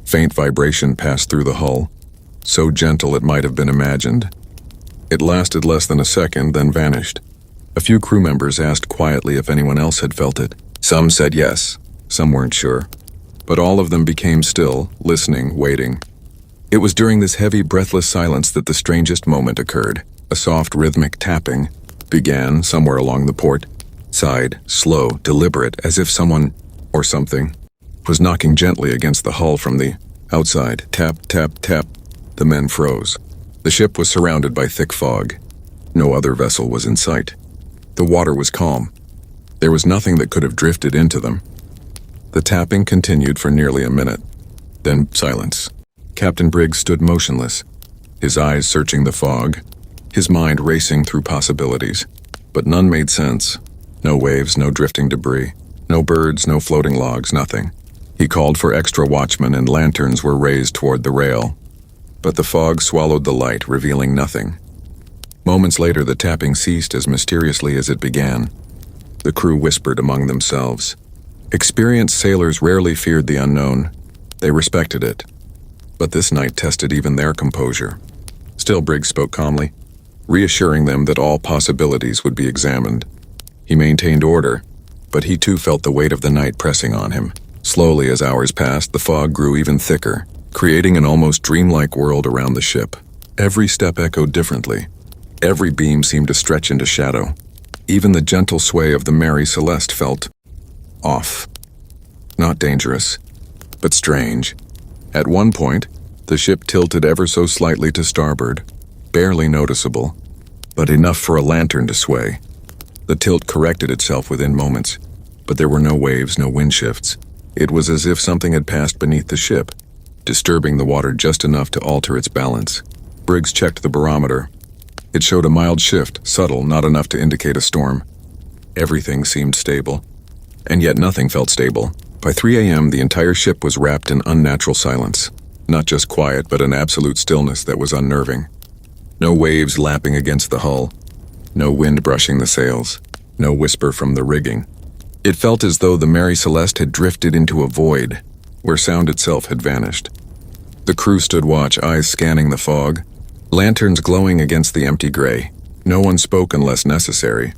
faint vibration passed through the hull, so gentle it might have been imagined. It lasted less than a second, then vanished. A few crew members asked quietly if anyone else had felt it. Some said yes, some weren't sure. But all of them became still, listening, waiting. It was during this heavy, breathless silence that the strangest moment occurred. A soft, rhythmic tapping began somewhere along the port side, slow, deliberate, as if someone, or something, was knocking gently against the hull from the outside. Tap, tap, tap. The men froze. The ship was surrounded by thick fog. No other vessel was in sight. The water was calm. There was nothing that could have drifted into them. The tapping continued for nearly a minute. Then silence. Captain Briggs stood motionless, his eyes searching the fog, his mind racing through possibilities. But none made sense. No waves, no drifting debris, no birds, no floating logs, nothing. He called for extra watchmen and lanterns were raised toward the rail. But the fog swallowed the light, revealing nothing. Moments later, the tapping ceased as mysteriously as it began. The crew whispered among themselves. Experienced sailors rarely feared the unknown. They respected it. But this night tested even their composure. Still, Briggs spoke calmly, reassuring them that all possibilities would be examined. He maintained order, but he too felt the weight of the night pressing on him. Slowly, as hours passed, the fog grew even thicker, creating an almost dreamlike world around the ship. Every step echoed differently. Every beam seemed to stretch into shadow. Even the gentle sway of the Mary Celeste felt off. Not dangerous, but strange. At one point, the ship tilted ever so slightly to starboard, barely noticeable, but enough for a lantern to sway. The tilt corrected itself within moments, but there were no waves, no wind shifts. It was as if something had passed beneath the ship, disturbing the water just enough to alter its balance. Briggs checked the barometer. It showed a mild shift, subtle, not enough to indicate a storm. Everything seemed stable, and yet nothing felt stable. By 3 a.m., the entire ship was wrapped in unnatural silence. Not just quiet, but an absolute stillness that was unnerving. No waves lapping against the hull. No wind brushing the sails. No whisper from the rigging. It felt as though the Mary Celeste had drifted into a void, where sound itself had vanished. The crew stood watch, eyes scanning the fog, lanterns glowing against the empty gray. No one spoke unless necessary.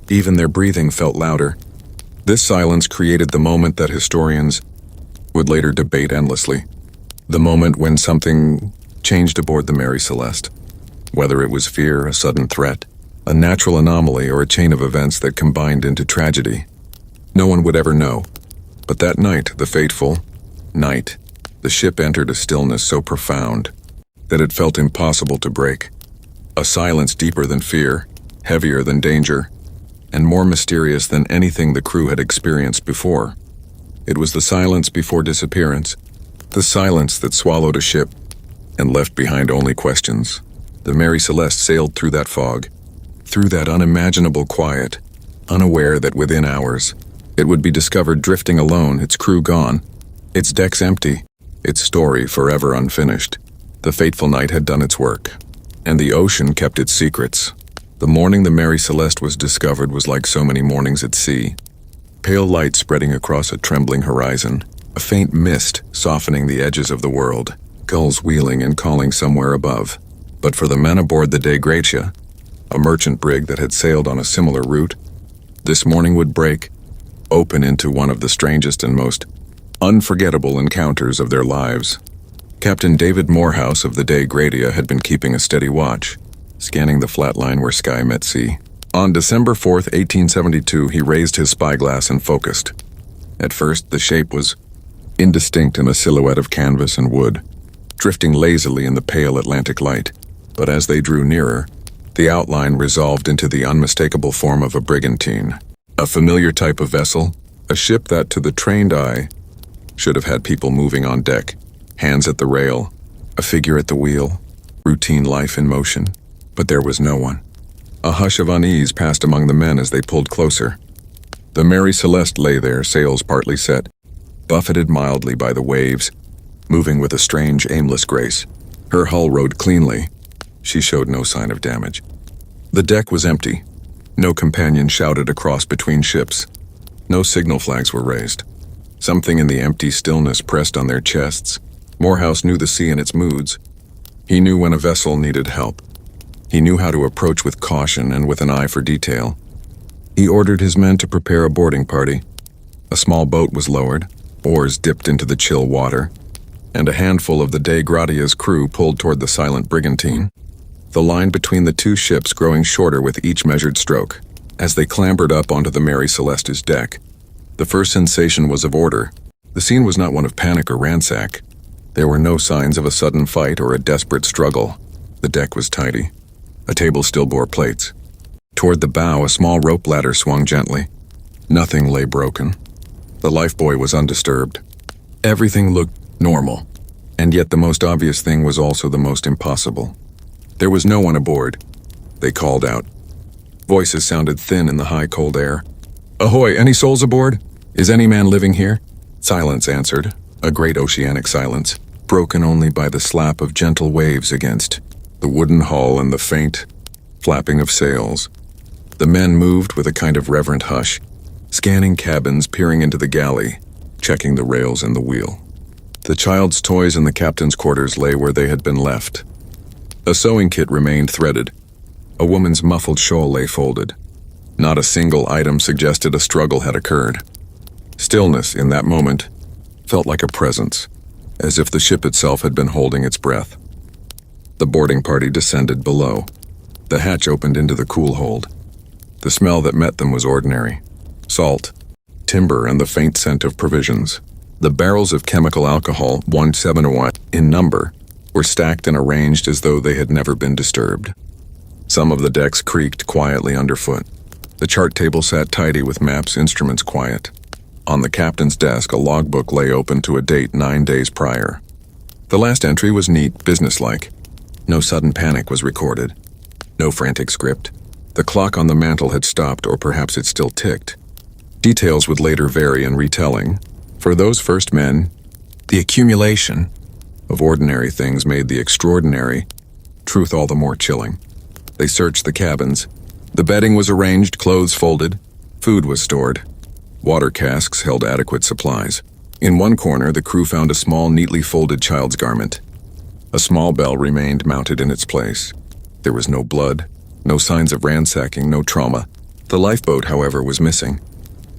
Even their breathing felt louder. This silence created the moment that historians would later debate endlessly. The moment when something changed aboard the Mary Celeste. Whether it was fear, a sudden threat, a natural anomaly, or a chain of events that combined into tragedy. No one would ever know. But that night, the fateful night, the ship entered a stillness so profound that it felt impossible to break. A silence deeper than fear, heavier than danger, and more mysterious than anything the crew had experienced before. It was the silence before disappearance, the silence that swallowed a ship and left behind only questions. The Mary Celeste sailed through that fog, through that unimaginable quiet, unaware that within hours it would be discovered drifting alone, its crew gone, its decks empty, its story forever unfinished. The fateful night had done its work, and the ocean kept its secrets. The morning the Mary Celeste was discovered was like so many mornings at sea. Pale light spreading across a trembling horizon, a faint mist softening the edges of the world, gulls wheeling and calling somewhere above. But for the men aboard the Dei Gratia, a merchant brig that had sailed on a similar route, this morning would break open into one of the strangest and most unforgettable encounters of their lives. Captain David Morehouse of the Dei Gratia had been keeping a steady watch, scanning the flat line where sky met sea. On December 4th, 1872, he raised his spyglass and focused. At first, the shape was indistinct in a silhouette of canvas and wood, drifting lazily in the pale Atlantic light. But as they drew nearer, the outline resolved into the unmistakable form of a brigantine. A familiar type of vessel, a ship that, to the trained eye, should have had people moving on deck, hands at the rail, a figure at the wheel, routine life in motion. But there was no one. A hush of unease passed among the men as they pulled closer. The Mary Celeste lay there, sails partly set, buffeted mildly by the waves, moving with a strange, aimless grace. Her hull rode cleanly. She showed no sign of damage. The deck was empty. No companion shouted across between ships. No signal flags were raised. Something in the empty stillness pressed on their chests. Morehouse knew the sea and its moods. He knew when a vessel needed help. He knew how to approach with caution and with an eye for detail. He ordered his men to prepare a boarding party. A small boat was lowered, oars dipped into the chill water, and a handful of the Dei Gratia's crew pulled toward the silent brigantine, the line between the two ships growing shorter with each measured stroke. As they clambered up onto the Mary Celeste's deck, the first sensation was of order. The scene was not one of panic or ransack. There were no signs of a sudden fight or a desperate struggle. The deck was tidy. A table still bore plates. Toward the bow, a small rope ladder swung gently. Nothing lay broken. The lifebuoy was undisturbed. Everything looked normal, and yet the most obvious thing was also the most impossible. There was no one aboard. They called out. Voices sounded thin in the high, cold air. "Ahoy, any souls aboard? Is any man living here?" Silence answered, a great oceanic silence, broken only by the slap of gentle waves against the wooden hull and the faint flapping of sails. The men moved with a kind of reverent hush, scanning cabins, peering into the galley, checking the rails and the wheel. The child's toys in the captain's quarters lay where they had been left. A sewing kit remained threaded. A woman's muffled shawl lay folded. Not a single item suggested a struggle had occurred. Stillness in that moment felt like a presence, as if the ship itself had been holding its breath. The boarding party descended below. The hatch opened into the cool hold. The smell that met them was ordinary. Salt, timber, and the faint scent of provisions. The barrels of chemical alcohol, 171 in number, were stacked and arranged as though they had never been disturbed. Some of the decks creaked quietly underfoot. The chart table sat tidy with maps, instruments quiet. On the captain's desk, a logbook lay open to a date 9 days prior. The last entry was neat, businesslike. No sudden panic was recorded. No frantic script. The clock on the mantel had stopped, or perhaps it still ticked. Details would later vary in retelling. For those first men, the accumulation of ordinary things made the extraordinary truth all the more chilling. They searched the cabins. The bedding was arranged, clothes folded, food was stored. Water casks held adequate supplies. In one corner, the crew found a small, neatly folded child's garment. A small bell remained mounted in its place. There was no blood, No signs of ransacking, no trauma. The lifeboat, however, was missing.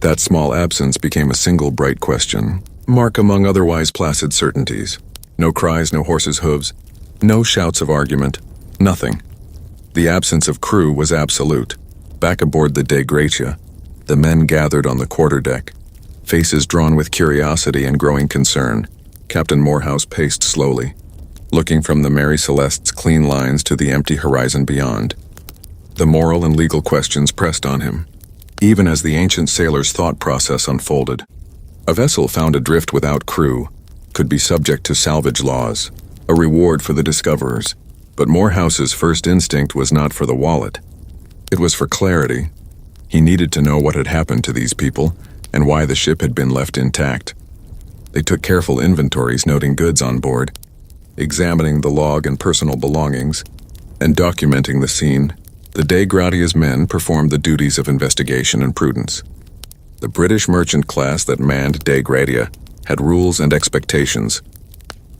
That small absence became a single bright question mark among otherwise placid certainties. No cries, no horses' hooves, no shouts of argument, nothing. The absence of crew was absolute. Back aboard the Dei Gratia, the men gathered on the quarterdeck, faces drawn with curiosity and growing concern. Captain Morehouse paced slowly, looking from the Mary Celeste's clean lines to the empty horizon beyond. The moral and legal questions pressed on him, even as the ancient sailor's thought process unfolded. A vessel found adrift without crew could be subject to salvage laws, a reward for the discoverers. But Morehouse's first instinct was not for the wallet. It was for clarity. He needed to know what had happened to these people and why the ship had been left intact. They took careful inventories, noting goods on board, examining the log and personal belongings, and documenting the scene. The Dei Gratia's men performed the duties of investigation and prudence. The British merchant class that manned Dei Gratia had rules and expectations.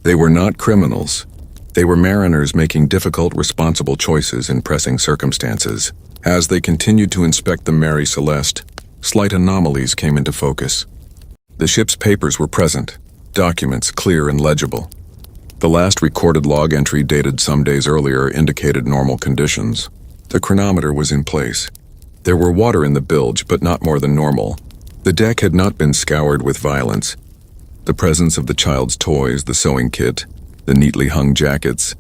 They were not criminals. They were mariners making difficult, responsible choices in pressing circumstances. As they continued to inspect the Mary Celeste, slight anomalies came into focus. The ship's papers were present, documents clear and legible. The last recorded log entry dated some days earlier indicated normal conditions. The chronometer was in place. There were water in the bilge, but not more than normal. The deck had not been scoured with violence. The presence of the child's toys, the sewing kit, the neatly hung jackets,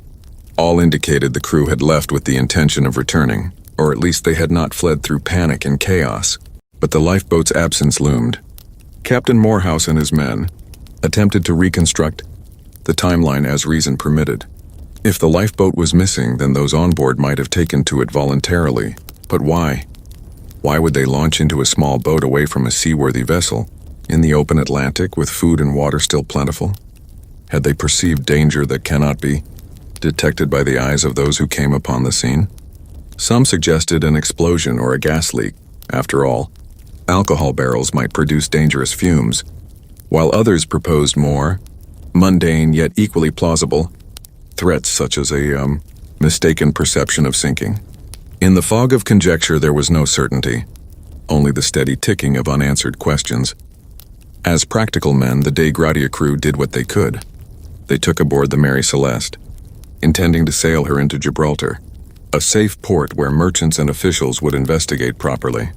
all indicated the crew had left with the intention of returning, or at least they had not fled through panic and chaos. But the lifeboat's absence loomed. Captain Morehouse and his men attempted to reconstruct the timeline as reason permitted. If the lifeboat was missing, then those on board might have taken to it voluntarily. But why? Why would they launch into a small boat away from a seaworthy vessel, in the open Atlantic with food and water still plentiful? Had they perceived danger that cannot be detected by the eyes of those who came upon the scene? Some suggested an explosion or a gas leak. After all, alcohol barrels might produce dangerous fumes, while others proposed more mundane yet equally plausible threats such as a mistaken perception of sinking. In the fog of conjecture there was no certainty, only the steady ticking of unanswered questions. As practical men, the Dei Gratia crew did what they could. They took aboard the Mary Celeste, intending to sail her into Gibraltar, a safe port where merchants and officials would investigate properly.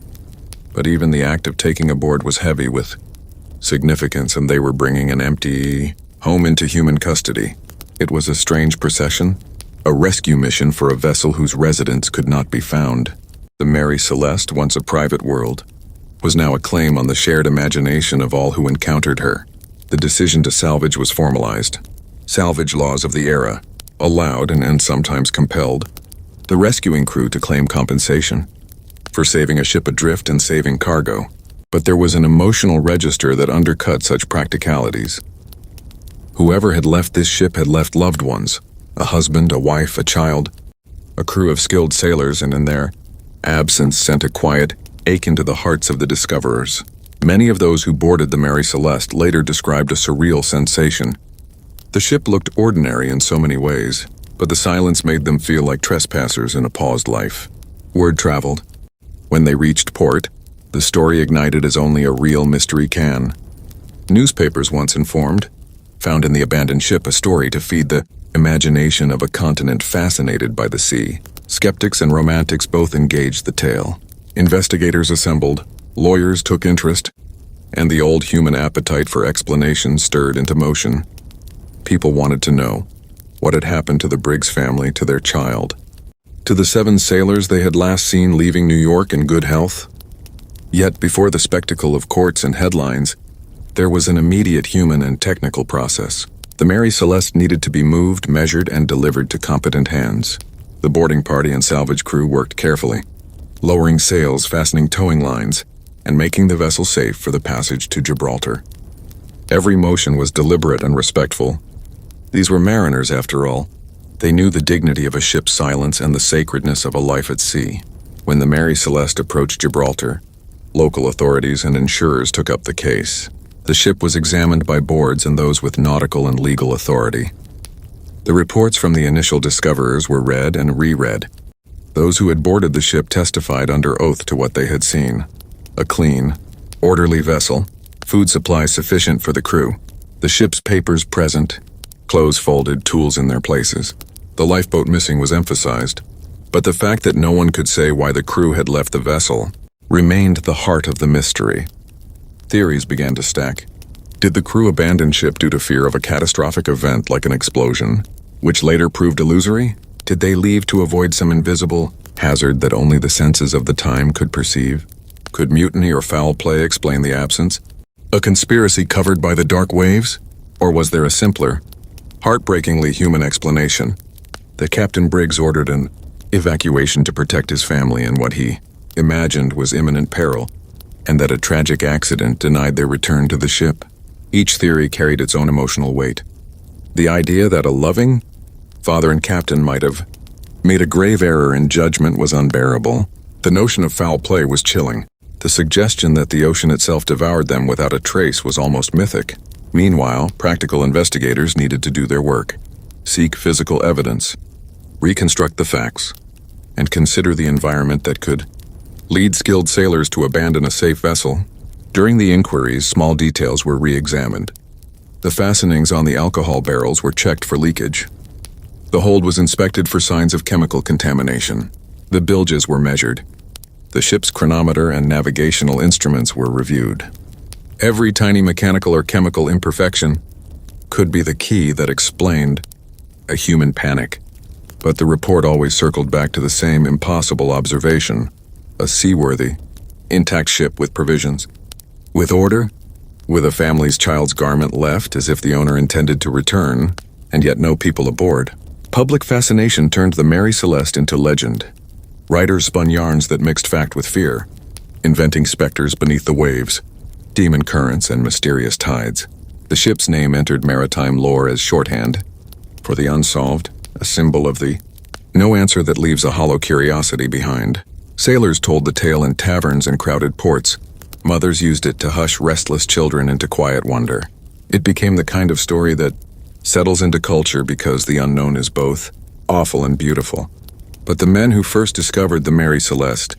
But even the act of taking aboard was heavy with significance, and they were bringing an empty home into human custody. It was a strange procession, a rescue mission for a vessel whose residents could not be found. The Mary Celeste, once a private world, was now a claim on the shared imagination of all who encountered her. The decision to salvage was formalized. Salvage laws of the era allowed, and sometimes compelled, the rescuing crew to claim compensation for saving a ship adrift and saving cargo. But there was an emotional register that undercut such practicalities. Whoever had left this ship had left loved ones, a husband, a wife, a child, a crew of skilled sailors, and in their absence sent a quiet ache into the hearts of the discoverers. Many of those who boarded the Mary Celeste later described a surreal sensation. The ship looked ordinary in so many ways, but the silence made them feel like trespassers in a paused life. Word traveled. When they reached port, the story ignited as only a real mystery can. Newspapers once informed, found in the abandoned ship a story to feed the imagination of a continent fascinated by the sea. Skeptics and romantics both engaged the tale. Investigators assembled, lawyers took interest, and the old human appetite for explanation stirred into motion. People wanted to know what had happened to the Briggs family, to their child, to the 7 sailors they had last seen leaving New York in good health. Yet before the spectacle of courts and headlines, there was an immediate human and technical process. The Mary Celeste needed to be moved, measured, and delivered to competent hands. The boarding party and salvage crew worked carefully, lowering sails, fastening towing lines, and making the vessel safe for the passage to Gibraltar. Every motion was deliberate and respectful. These were mariners, after all. They knew the dignity of a ship's silence and the sacredness of a life at sea. When the Mary Celeste approached Gibraltar, local authorities and insurers took up the case. The ship was examined by boards and those with nautical and legal authority. The reports from the initial discoverers were read and reread. Those who had boarded the ship testified under oath to what they had seen. A clean, orderly vessel, food supplies sufficient for the crew, the ship's papers present, clothes folded, tools in their places. The lifeboat missing was emphasized, but the fact that no one could say why the crew had left the vessel remained the heart of the mystery. Theories began to stack. Did the crew abandon ship due to fear of a catastrophic event like an explosion, which later proved illusory? Did they leave to avoid some invisible hazard that only the senses of the time could perceive? Could mutiny or foul play explain the absence? A conspiracy covered by the dark waves? Or was there a simpler, heartbreakingly human explanation? That Captain Briggs ordered an evacuation to protect his family in what he imagined was imminent peril, and that a tragic accident denied their return to the ship. Each theory carried its own emotional weight. The idea that a loving father and captain might have made a grave error in judgment was unbearable. The notion of foul play was chilling. The suggestion that the ocean itself devoured them without a trace was almost mythic. Meanwhile, practical investigators needed to do their work, seek physical evidence, reconstruct the facts, and consider the environment that could lead skilled sailors to abandon a safe vessel. During the inquiries, small details were re-examined. The fastenings on the alcohol barrels were checked for leakage. The hold was inspected for signs of chemical contamination. The bilges were measured. The ship's chronometer and navigational instruments were reviewed. Every tiny mechanical or chemical imperfection could be the key that explained a human panic. But the report always circled back to the same impossible observation: a seaworthy, intact ship with provisions, with order, with a family's child's garment left as if the owner intended to return, and yet no people aboard. Public fascination turned the Mary Celeste into legend. Writers spun yarns that mixed fact with fear, inventing specters beneath the waves, demon currents, and mysterious tides. The ship's name entered maritime lore as shorthand for the unsolved, a symbol of the no answer that leaves a hollow curiosity behind. Sailors told the tale in taverns and crowded ports. Mothers used it to hush restless children into quiet wonder. It became the kind of story that settles into culture because the unknown is both awful and beautiful. But the men who first discovered the Mary Celeste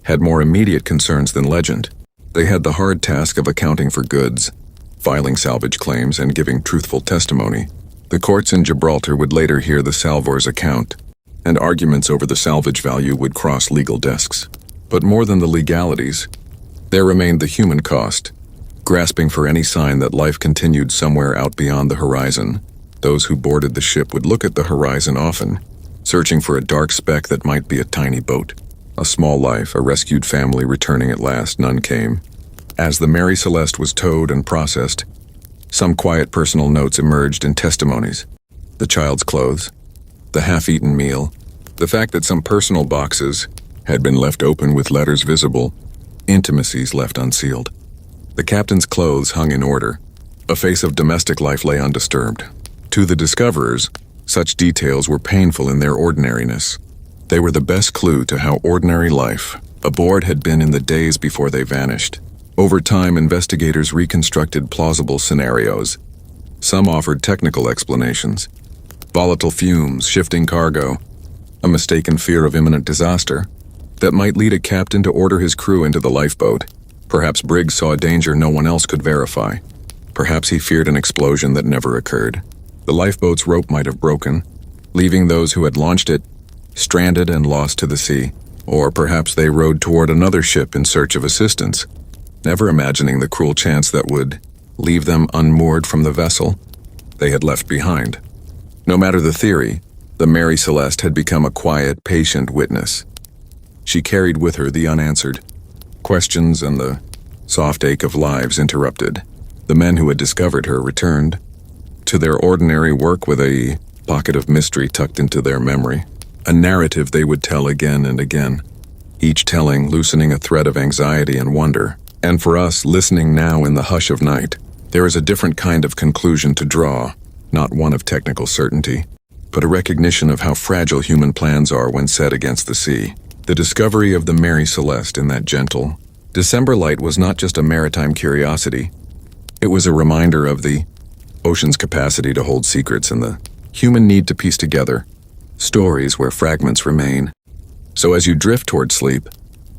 had more immediate concerns than legend. They had the hard task of accounting for goods, filing salvage claims, and giving truthful testimony. The courts in Gibraltar would later hear the salvor's account, and arguments over the salvage value would cross legal desks. But more than the legalities, there remained the human cost, grasping for any sign that life continued somewhere out beyond the horizon. Those who boarded the ship would look at the horizon often, searching for a dark speck that might be a tiny boat. A small life, a rescued family returning at last. None came. As the Mary Celeste was towed and processed, some quiet personal notes emerged in testimonies. The child's clothes, the half-eaten meal, the fact that some personal boxes had been left open with letters visible, intimacies left unsealed. The captain's clothes hung in order. A face of domestic life lay undisturbed. To the discoverers, such details were painful in their ordinariness. They were the best clue to how ordinary life aboard had been in the days before they vanished. Over time, investigators reconstructed plausible scenarios. Some offered technical explanations: volatile fumes, shifting cargo, a mistaken fear of imminent disaster that might lead a captain to order his crew into the lifeboat. Perhaps Briggs saw a danger no one else could verify. Perhaps he feared an explosion that never occurred. The lifeboat's rope might have broken, leaving those who had launched it stranded and lost to the sea. Or perhaps they rowed toward another ship in search of assistance, never imagining the cruel chance that would leave them unmoored from the vessel they had left behind. No matter the theory, the Mary Celeste had become a quiet, patient witness. She carried with her the unanswered questions and the soft ache of lives interrupted. The men who had discovered her returned to their ordinary work with a pocket of mystery tucked into their memory, a narrative they would tell again and again, each telling loosening a thread of anxiety and wonder. And for us, listening now in the hush of night, there is a different kind of conclusion to draw, not one of technical certainty, but a recognition of how fragile human plans are when set against the sea. The discovery of the Mary Celeste in that gentle December light was not just a maritime curiosity. It was a reminder of the ocean's capacity to hold secrets and the human need to piece together stories where fragments remain. So as you drift toward sleep,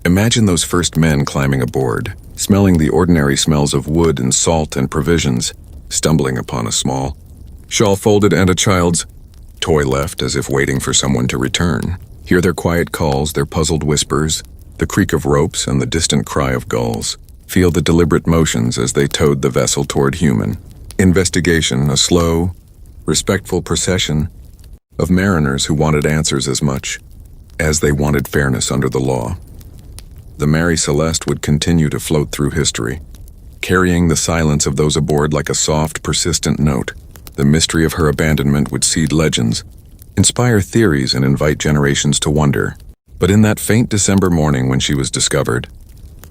imagine those first men climbing aboard, smelling the ordinary smells of wood and salt and provisions, stumbling upon a small shawl folded and a child's toy left as if waiting for someone to return. Hear their quiet calls, their puzzled whispers, the creak of ropes and the distant cry of gulls. Feel the deliberate motions as they towed the vessel toward human investigation, a slow, respectful procession of mariners who wanted answers as much as they wanted fairness under the law. The Mary Celeste would continue to float through history, carrying the silence of those aboard like a soft, persistent note. The mystery of her abandonment would seed legends, inspire theories, and invite generations to wonder. But in that faint December morning when she was discovered,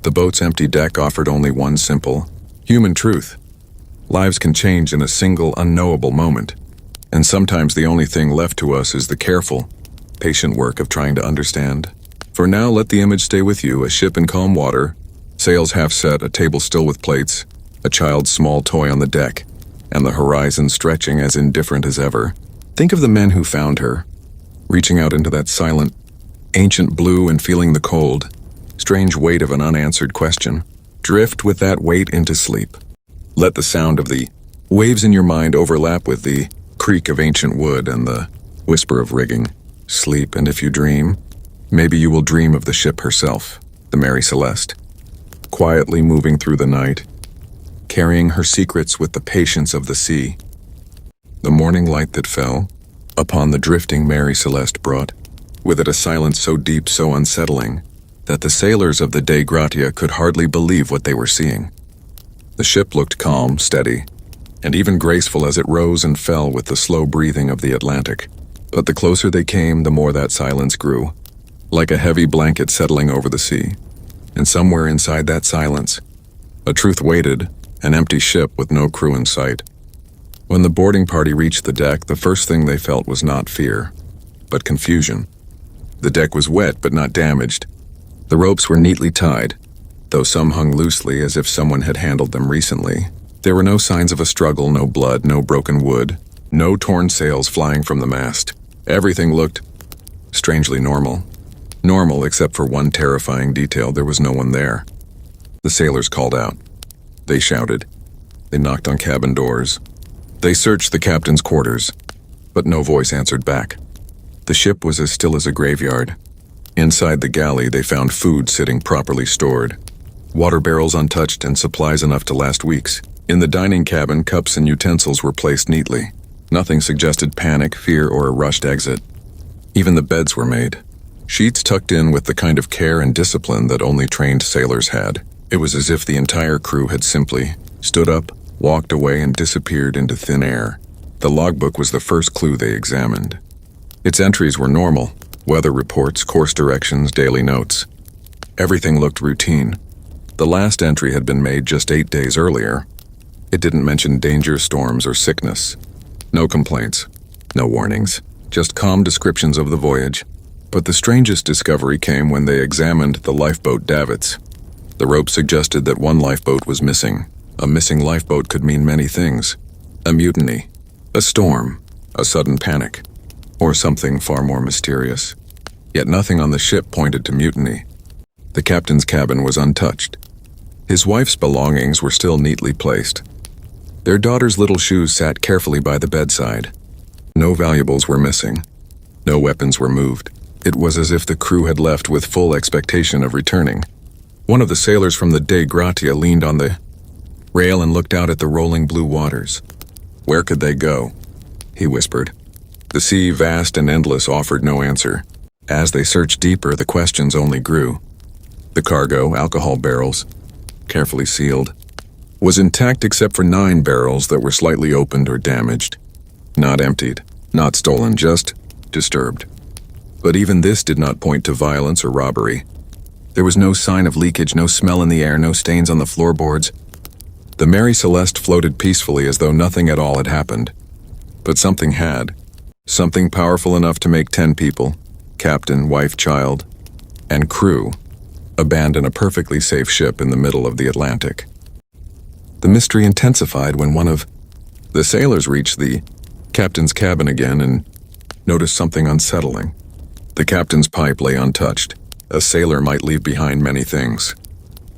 the boat's empty deck offered only one simple, human truth. Lives can change in a single, unknowable moment, and sometimes the only thing left to us is the careful, patient work of trying to understand. For now, let the image stay with you, a ship in calm water, sails half set, a table still with plates, a child's small toy on the deck, and the horizon stretching as indifferent as ever. Think of the men who found her, reaching out into that silent, ancient blue and feeling the cold, strange weight of an unanswered question. Drift with that weight into sleep. Let the sound of the waves in your mind overlap with the creak of ancient wood and the whisper of rigging. Sleep, and if you dream, maybe you will dream of the ship herself, the Mary Celeste, quietly moving through the night, carrying her secrets with the patience of the sea. The morning light that fell upon the drifting Mary Celeste brought with it a silence so deep, so unsettling, that the sailors of the Dei Gratia could hardly believe what they were seeing. The ship looked calm, steady, and even graceful as it rose and fell with the slow breathing of the Atlantic. But the closer they came, the more that silence grew, like a heavy blanket settling over the sea. And somewhere inside that silence, a truth waited, an empty ship with no crew in sight. When the boarding party reached the deck, the first thing they felt was not fear, but confusion. The deck was wet but not damaged. The ropes were neatly tied, though some hung loosely as if someone had handled them recently. There were no signs of a struggle, no blood, no broken wood, no torn sails flying from the mast. Everything looked strangely normal. Normal except for one terrifying detail: there was no one there. The sailors called out. They shouted. They knocked on cabin doors. They searched the captain's quarters, but no voice answered back. The ship was as still as a graveyard. Inside the galley, they found food sitting properly stored, water barrels untouched and supplies enough to last weeks. In the dining cabin, cups and utensils were placed neatly. Nothing suggested panic, fear, or a rushed exit. Even the beds were made, sheets tucked in with the kind of care and discipline that only trained sailors had. It was as if the entire crew had simply stood up, walked away, and disappeared into thin air. The logbook was the first clue they examined. Its entries were normal: weather reports, course directions, daily notes. Everything looked routine. The last entry had been made just 8 days earlier. It didn't mention danger, storms, or sickness. No complaints, no warnings, just calm descriptions of the voyage. But the strangest discovery came when they examined the lifeboat davits. The rope suggested that one lifeboat was missing. A missing lifeboat could mean many things: a mutiny, a storm, a sudden panic, or something far more mysterious. Yet nothing on the ship pointed to mutiny. The captain's cabin was untouched. His wife's belongings were still neatly placed. Their daughter's little shoes sat carefully by the bedside. No valuables were missing. No weapons were moved. It was as if the crew had left with full expectation of returning. One of the sailors from the Dei Gratia leaned on the rail and looked out at the rolling blue waters. Where could they go? He whispered. The sea, vast and endless, offered no answer. As they searched deeper, the questions only grew. The cargo, alcohol barrels, carefully sealed, was intact except for 9 barrels that were slightly opened or damaged. Not emptied, not stolen, just disturbed. But even this did not point to violence or robbery. There was no sign of leakage, no smell in the air, no stains on the floorboards. The Mary Celeste floated peacefully as though nothing at all had happened. But something had. Something powerful enough to make 10 people, captain, wife, child, and crew, abandon a perfectly safe ship in the middle of the Atlantic. The mystery intensified when one of the sailors reached the captain's cabin again and noticed something unsettling. The captain's pipe lay untouched. A sailor might leave behind many things,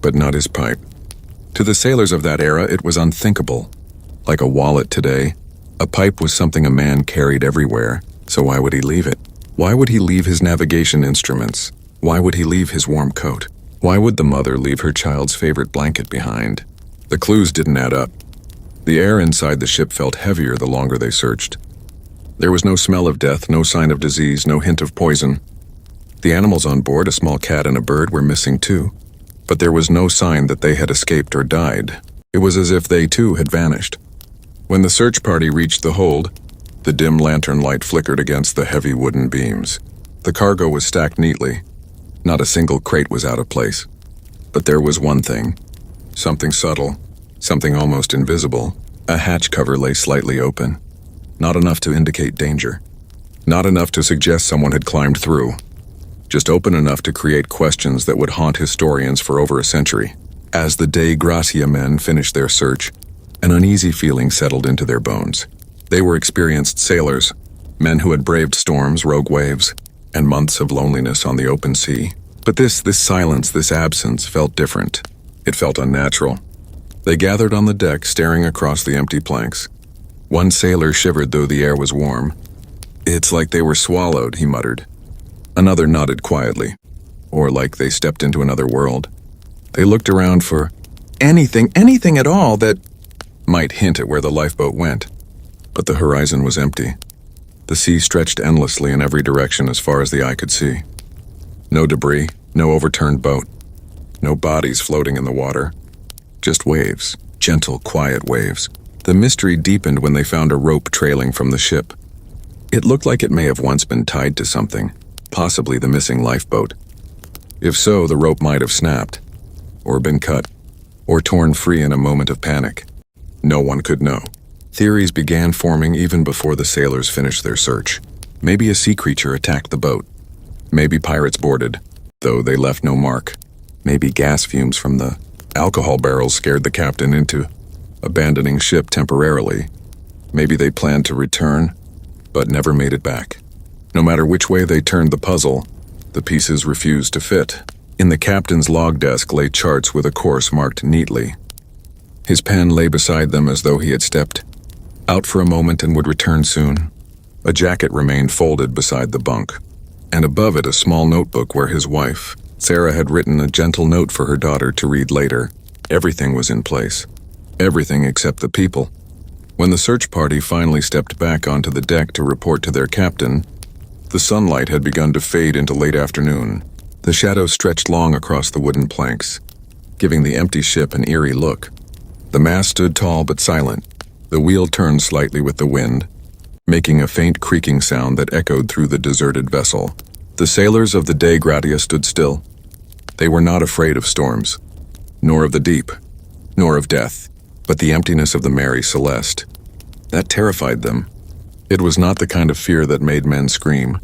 but not his pipe. To the sailors of that era, it was unthinkable. Like a wallet today, a pipe was something a man carried everywhere, so why would he leave it? Why would he leave his navigation instruments? Why would he leave his warm coat? Why would the mother leave her child's favorite blanket behind? The clues didn't add up. The air inside the ship felt heavier the longer they searched. There was no smell of death, no sign of disease, no hint of poison. The animals on board, a small cat and a bird, were missing too, but there was no sign that they had escaped or died. It was as if they too had vanished. When the search party reached the hold, the dim lantern light flickered against the heavy wooden beams. The cargo was stacked neatly. Not a single crate was out of place. But there was one thing. Something subtle, something almost invisible. A hatch cover lay slightly open. Not enough to indicate danger. Not enough to suggest someone had climbed through. Just open enough to create questions that would haunt historians for over a century. As the De Gracia men finished their search, an uneasy feeling settled into their bones. They were experienced sailors, men who had braved storms, rogue waves, and months of loneliness on the open sea. But this silence, this absence, felt different. It felt unnatural. They gathered on the deck, staring across the empty planks. One sailor shivered though the air was warm. "It's like they were swallowed," he muttered. Another nodded quietly, or like they stepped into another world. They looked around for anything at all that might hint at where the lifeboat went. But the horizon was empty. The sea stretched endlessly in every direction as far as the eye could see. No debris, no overturned boat, no bodies floating in the water. Just waves, gentle, quiet waves. The mystery deepened when they found a rope trailing from the ship. It looked like it may have once been tied to something, possibly the missing lifeboat. If so, the rope might have snapped, or been cut, or torn free in a moment of panic. No one could know. Theories began forming even before the sailors finished their search. Maybe a sea creature attacked the boat. Maybe pirates boarded, though they left no mark. Maybe gas fumes from the alcohol barrels scared the captain into abandoning ship temporarily. Maybe they planned to return, but never made it back. No matter which way they turned the puzzle, the pieces refused to fit. In the captain's log desk lay charts with a course marked neatly. His pen lay beside them as though he had stepped out for a moment and would return soon. A jacket remained folded beside the bunk, and above it a small notebook where his wife, Sarah, had written a gentle note for her daughter to read later. Everything was in place. Everything except the people. When the search party finally stepped back onto the deck to report to their captain, the sunlight had begun to fade into late afternoon. The shadows stretched long across the wooden planks, giving the empty ship an eerie look. The mast stood tall but silent. The wheel turned slightly with the wind, making a faint creaking sound that echoed through the deserted vessel. The sailors of the De Gracia stood still. They were not afraid of storms, nor of the deep, nor of death, but the emptiness of the Mary Celeste. That terrified them. It was not the kind of fear that made men scream.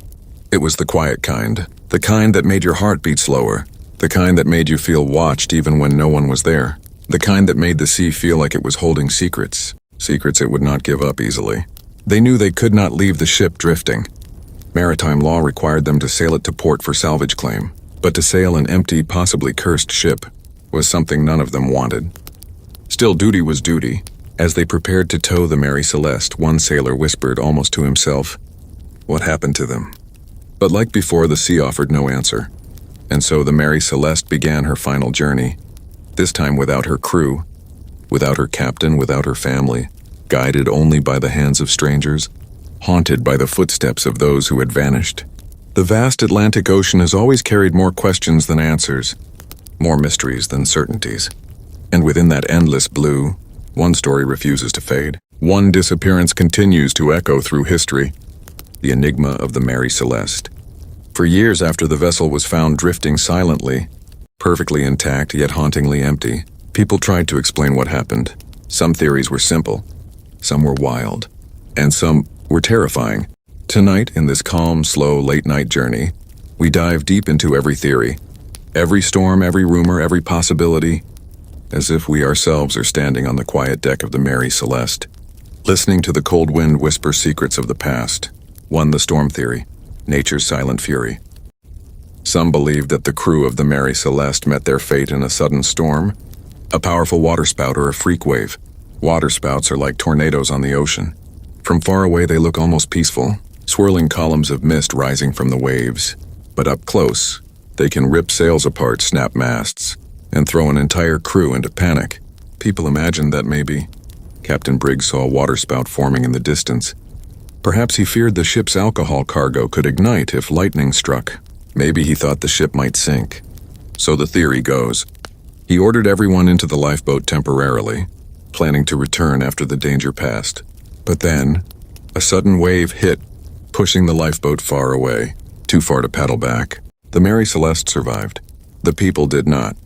It was the quiet kind, the kind that made your heart beat slower, the kind that made you feel watched even when no one was there, the kind that made the sea feel like it was holding secrets it would not give up easily. They knew they could not leave the ship drifting. Maritime law required them to sail it to port for salvage claim, but to sail an empty, possibly cursed ship was something none of them wanted. Still, duty was duty. As they prepared to tow the Mary Celeste, one sailor whispered almost to himself, "What happened to them?" But like before, the sea offered no answer. And so the Mary Celeste began her final journey, this time without her crew, without her captain, without her family, guided only by the hands of strangers, haunted by the footsteps of those who had vanished. The vast Atlantic Ocean has always carried more questions than answers, more mysteries than certainties. And within that endless blue, one story refuses to fade. One disappearance continues to echo through history, the enigma of the Mary Celeste. For years after the vessel was found drifting silently, perfectly intact yet hauntingly empty, people tried to explain what happened. Some theories were simple, some were wild, and some were terrifying. Tonight, in this calm, slow, late-night journey, we dive deep into every theory, every storm, every rumor, every possibility, as if we ourselves are standing on the quiet deck of the Mary Celeste, listening to the cold wind whisper secrets of the past. One, the storm theory, nature's silent fury. Some believed that the crew of the Mary Celeste met their fate in a sudden storm, a powerful waterspout or a freak wave. Waterspouts are like tornadoes on the ocean. From far away they look almost peaceful, swirling columns of mist rising from the waves. But up close, they can rip sails apart, snap masts, and throw an entire crew into panic. People imagined that maybe Captain Briggs saw a waterspout forming in the distance. Perhaps he feared the ship's alcohol cargo could ignite if lightning struck. Maybe he thought the ship might sink. So the theory goes, he ordered everyone into the lifeboat temporarily, planning to return after the danger passed. But then, a sudden wave hit, pushing the lifeboat far away, too far to paddle back. The Mary Celeste survived. The people did not.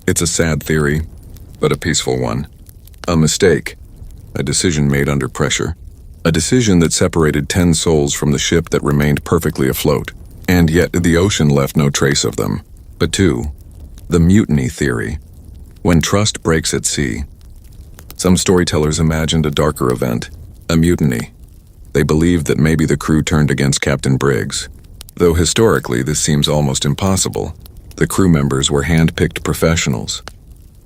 It's a sad theory, but a peaceful one. A mistake. A decision made under pressure. A decision that separated 10 souls from the ship that remained perfectly afloat. And yet the ocean left no trace of them. But 2. The mutiny theory. When trust breaks at sea. Some storytellers imagined a darker event, a mutiny. They believed that maybe the crew turned against Captain Briggs. Though historically this seems almost impossible. The crew members were hand-picked professionals.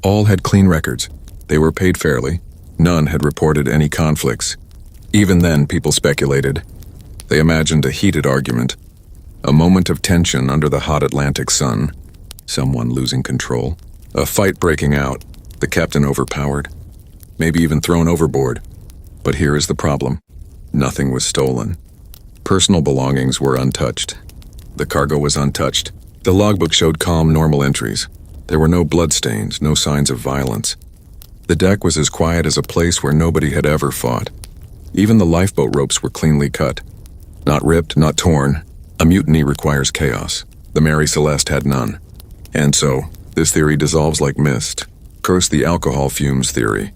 All had clean records. They were paid fairly. None had reported any conflicts. Even then, people speculated. They imagined a heated argument. A moment of tension under the hot Atlantic sun. Someone losing control. A fight breaking out. The captain overpowered. Maybe even thrown overboard. But here is the problem. Nothing was stolen. Personal belongings were untouched. The cargo was untouched. The logbook showed calm, normal entries. There were no bloodstains, no signs of violence. The deck was as quiet as a place where nobody had ever fought. Even the lifeboat ropes were cleanly cut. Not ripped, not torn. A mutiny requires chaos. The Mary Celeste had none. And so, this theory dissolves like mist. Curse the alcohol fumes theory.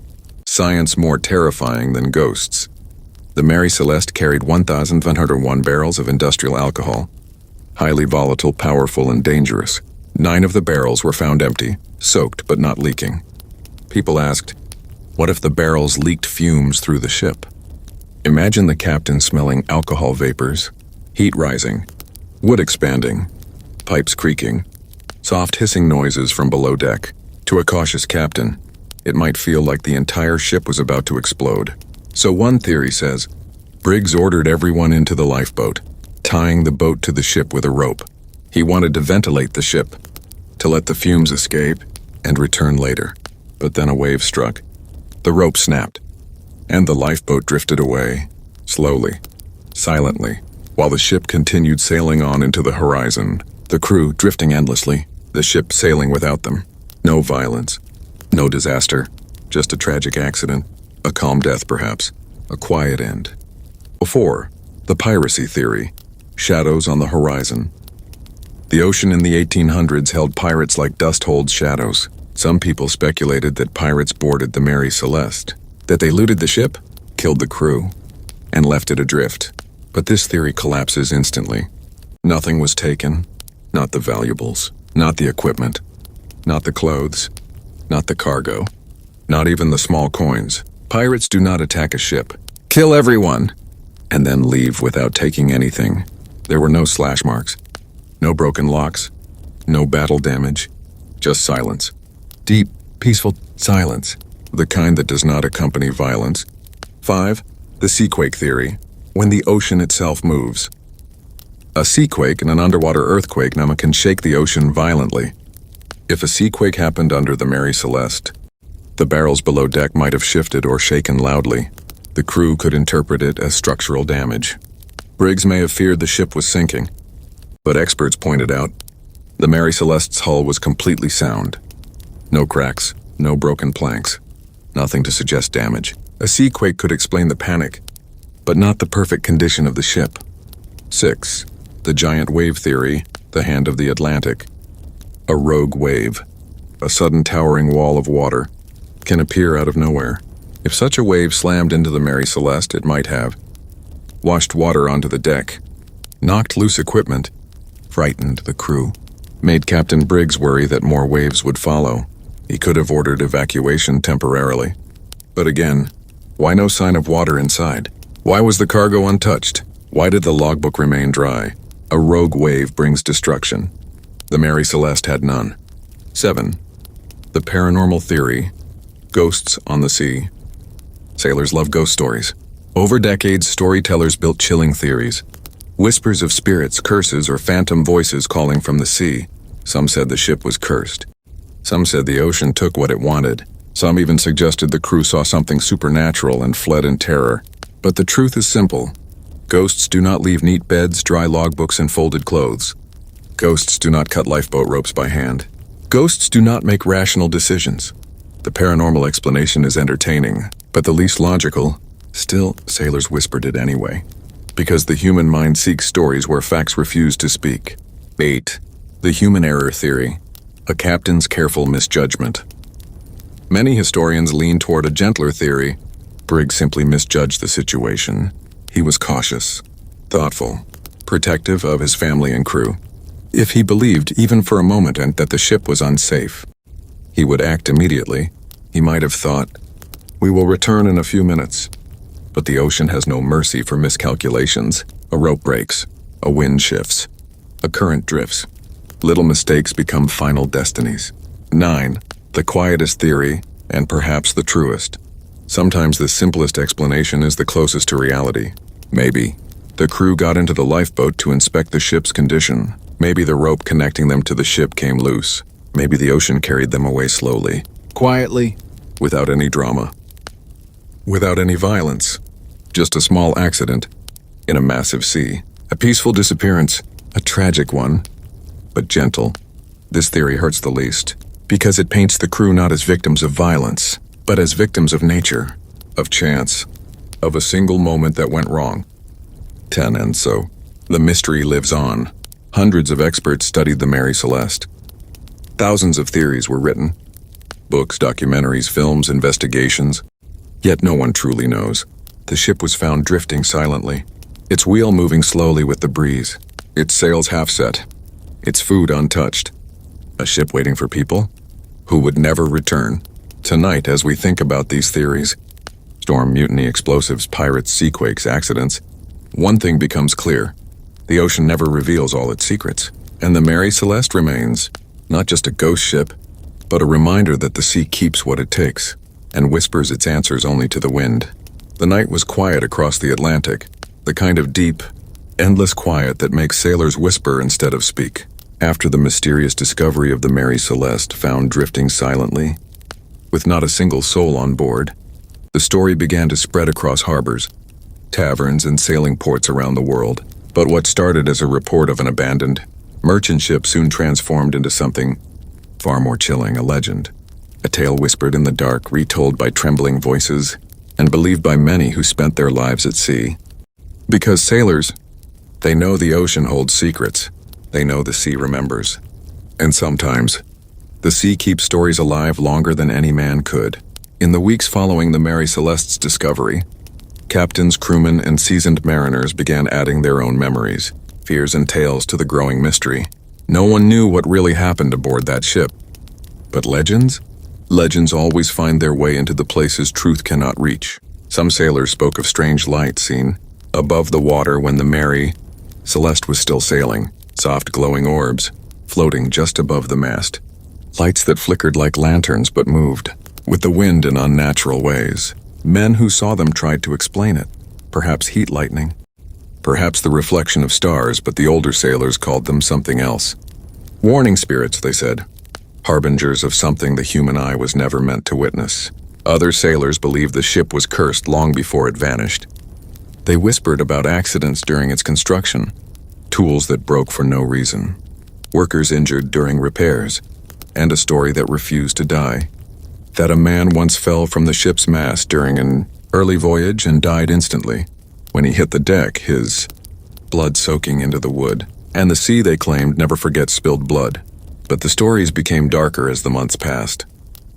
Science more terrifying than ghosts. The Mary Celeste carried 1,101 barrels of industrial alcohol. Highly volatile, powerful, and dangerous. 9 of the barrels were found empty, soaked but not leaking. People asked, what if the barrels leaked fumes through the ship? Imagine the captain smelling alcohol vapors, heat rising, wood expanding, pipes creaking, soft hissing noises from below deck. To a cautious captain, it might feel like the entire ship was about to explode. So one theory says, Briggs ordered everyone into the lifeboat, tying the boat to the ship with a rope. He wanted to ventilate the ship, to let the fumes escape and return later. But then a wave struck. The rope snapped, and the lifeboat drifted away, slowly, silently, while the ship continued sailing on into the horizon, the crew drifting endlessly, the ship sailing without them. No violence, no disaster, just a tragic accident, a calm death perhaps, a quiet end. 4. The piracy theory. Shadows on the horizon. The ocean in the 1800s held pirates like dust holds shadows. Some people speculated that pirates boarded the Mary Celeste, that they looted the ship, killed the crew, and left it adrift. But this theory collapses instantly. Nothing was taken, not the valuables, not the equipment, not the clothes, not the cargo, not even the small coins. Pirates do not attack a ship, kill everyone, and then leave without taking anything. There were no slash marks, no broken locks, no battle damage, just silence. Deep, peaceful silence, the kind that does not accompany violence. 5. The seaquake theory. When the ocean itself moves. A seaquake and an underwater earthquake can shake the ocean violently. If a seaquake happened under the Mary Celeste, the barrels below deck might have shifted or shaken loudly. The crew could interpret it as structural damage. Briggs may have feared the ship was sinking, but experts pointed out the Mary Celeste's hull was completely sound. No cracks, no broken planks, nothing to suggest damage. A seaquake could explain the panic, but not the perfect condition of the ship. 6. The giant wave theory, the hand of the Atlantic. A rogue wave, a sudden towering wall of water, can appear out of nowhere. If such a wave slammed into the Mary Celeste, it might have washed water onto the deck, knocked loose equipment, frightened the crew, made Captain Briggs worry that more waves would follow. He could have ordered evacuation temporarily. But again, why no sign of water inside? Why was the cargo untouched? Why did the logbook remain dry? A rogue wave brings destruction. The Mary Celeste had none. 7. The paranormal theory. Ghosts on the sea. Sailors love ghost stories. Over decades, storytellers built chilling theories. Whispers of spirits, curses, or phantom voices calling from the sea. Some said the ship was cursed. Some said the ocean took what it wanted. Some even suggested the crew saw something supernatural and fled in terror. But the truth is simple. Ghosts do not leave neat beds, dry logbooks, and folded clothes. Ghosts do not cut lifeboat ropes by hand. Ghosts do not make rational decisions. The paranormal explanation is entertaining, but the least logical. Still, sailors whispered it anyway. Because the human mind seeks stories where facts refuse to speak. 8. The human error theory. A captain's careful misjudgment. Many historians lean toward a gentler theory. Briggs simply misjudged the situation. He was cautious, thoughtful, protective of his family and crew. If he believed, even for a moment, that the ship was unsafe, he would act immediately. He might have thought, "We will return in a few minutes." But the ocean has no mercy for miscalculations. A rope breaks, a wind shifts, a current drifts. Little mistakes become final destinies. 9. The quietest theory, and perhaps the truest. Sometimes the simplest explanation is the closest to reality. Maybe the crew got into the lifeboat to inspect the ship's condition. Maybe the rope connecting them to the ship came loose. Maybe the ocean carried them away slowly, quietly, without any drama, without any violence. Just a small accident in a massive sea. A peaceful disappearance, a tragic one, but gentle. This theory hurts the least, because it paints the crew not as victims of violence, but as victims of nature, of chance, of a single moment that went wrong. 10. And so, the mystery lives on. Hundreds of experts studied the Mary Celeste. Thousands of theories were written. Books, documentaries, films, investigations. Yet no one truly knows. The ship was found drifting silently, its wheel moving slowly with the breeze, its sails half set, its food untouched. A ship waiting for people who would never return. Tonight, as we think about these theories, storm, mutiny, explosives, pirates, seaquakes, accidents, one thing becomes clear. The ocean never reveals all its secrets, and the Mary Celeste remains not just a ghost ship, but a reminder that the sea keeps what it takes and whispers its answers only to the wind. The night was quiet across the Atlantic, the kind of deep, endless quiet that makes sailors whisper instead of speak. After the mysterious discovery of the Mary Celeste found drifting silently, with not a single soul on board, the story began to spread across harbors, taverns, and sailing ports around the world. But what started as a report of an abandoned merchant ship soon transformed into something far more chilling, a legend. A tale whispered in the dark, retold by trembling voices, and believed by many who spent their lives at sea. Because sailors, they know the ocean holds secrets. They know the sea remembers. And sometimes, the sea keeps stories alive longer than any man could. In the weeks following the Mary Celeste's discovery, captains, crewmen, and seasoned mariners began adding their own memories, fears, and tales to the growing mystery. No one knew what really happened aboard that ship. But legends? Legends always find their way into the places truth cannot reach. Some sailors spoke of strange lights seen above the water when the Mary Celeste was still sailing, soft glowing orbs floating just above the mast. Lights that flickered like lanterns but moved with the wind in unnatural ways. Men who saw them tried to explain it. Perhaps heat lightning. Perhaps the reflection of stars, but the older sailors called them something else. Warning spirits, they said. Harbingers of something the human eye was never meant to witness. Other sailors believed the ship was cursed long before it vanished. They whispered about accidents during its construction, tools that broke for no reason, workers injured during repairs, and a story that refused to die. That a man once fell from the ship's mast during an early voyage and died instantly. When he hit the deck, his blood soaking into the wood. And the sea, they claimed, never forgets spilled blood. But the stories became darker as the months passed.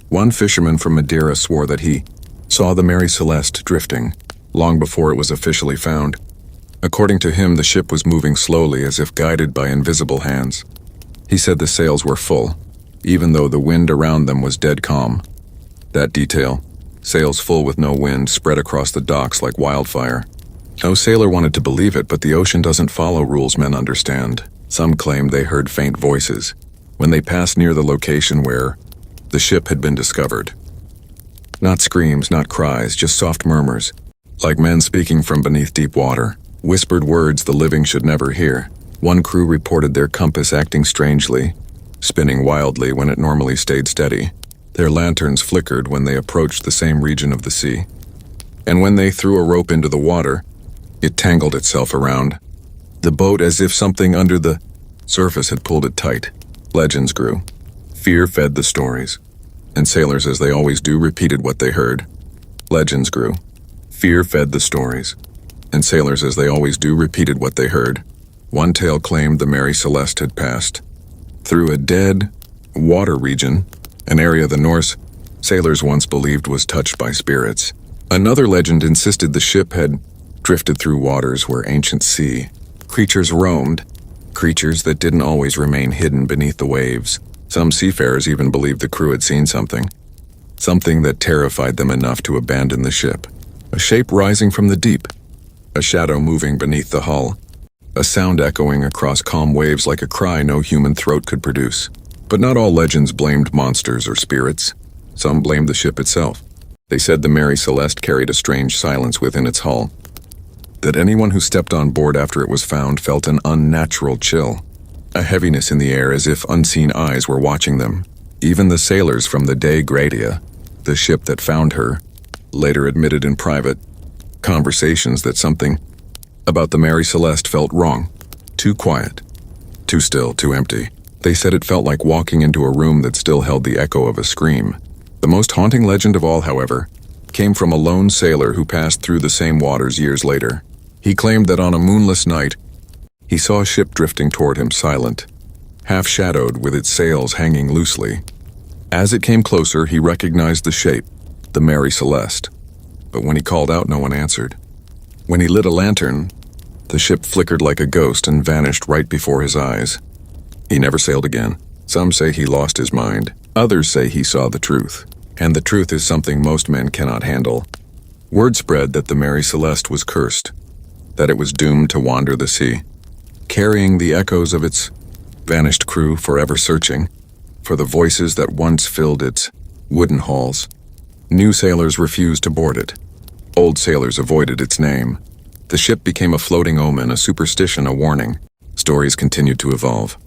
One fisherman from Madeira swore that he saw the Mary Celeste drifting, long before it was officially found. According to him, the ship was moving slowly as if guided by invisible hands. He said the sails were full, even though the wind around them was dead calm. That detail, sails full with no wind, spread across the docks like wildfire. No sailor wanted to believe it, but the ocean doesn't follow rules men understand. Some claimed they heard faint voices, when they passed near the location where the ship had been discovered. Not screams, not cries, just soft murmurs, like men speaking from beneath deep water, whispered words the living should never hear. One crew reported their compass acting strangely, spinning wildly when it normally stayed steady. Their lanterns flickered when they approached the same region of the sea. And when they threw a rope into the water, it tangled itself around the boat as if something under the surface had pulled it tight. Legends grew. Fear fed the stories. And sailors, as they always do, repeated what they heard. Legends grew. Fear fed the stories. And sailors, as they always do, repeated what they heard. One tale claimed the Mary Celeste had passed through a dead water region, an area the Norse sailors once believed was touched by spirits. Another legend insisted the ship had drifted through waters where ancient sea creatures roamed, creatures that didn't always remain hidden beneath the waves. Some seafarers even believed the crew had seen something that terrified them enough to abandon the ship. A shape rising from the deep, a shadow moving beneath the hull, a sound echoing across calm waves like a cry no human throat could produce. But not all legends blamed monsters or spirits. Some blamed the ship itself. They said the Mary Celeste carried a strange silence within its hull, that anyone who stepped on board after it was found felt an unnatural chill, a heaviness in the air as if unseen eyes were watching them. Even the sailors from the Dei Gratia, the ship that found her, later admitted in private conversations that something about the Mary Celeste felt wrong. Too quiet, too still, too empty. They said it felt like walking into a room that still held the echo of a scream. The most haunting legend of all, however, came from a lone sailor who passed through the same waters years later. He claimed that on a moonless night, he saw a ship drifting toward him silent, half-shadowed with its sails hanging loosely. As it came closer, he recognized the shape, the Mary Celeste. But when he called out, no one answered. When he lit a lantern, the ship flickered like a ghost and vanished right before his eyes. He never sailed again. Some say he lost his mind. Others say he saw the truth. And the truth is something most men cannot handle. Word spread that the Mary Celeste was cursed, that it was doomed to wander the sea, carrying the echoes of its vanished crew forever searching for the voices that once filled its wooden halls. New sailors refused to board it. Old sailors avoided its name. The ship became a floating omen, a superstition, a warning. Stories continued to evolve.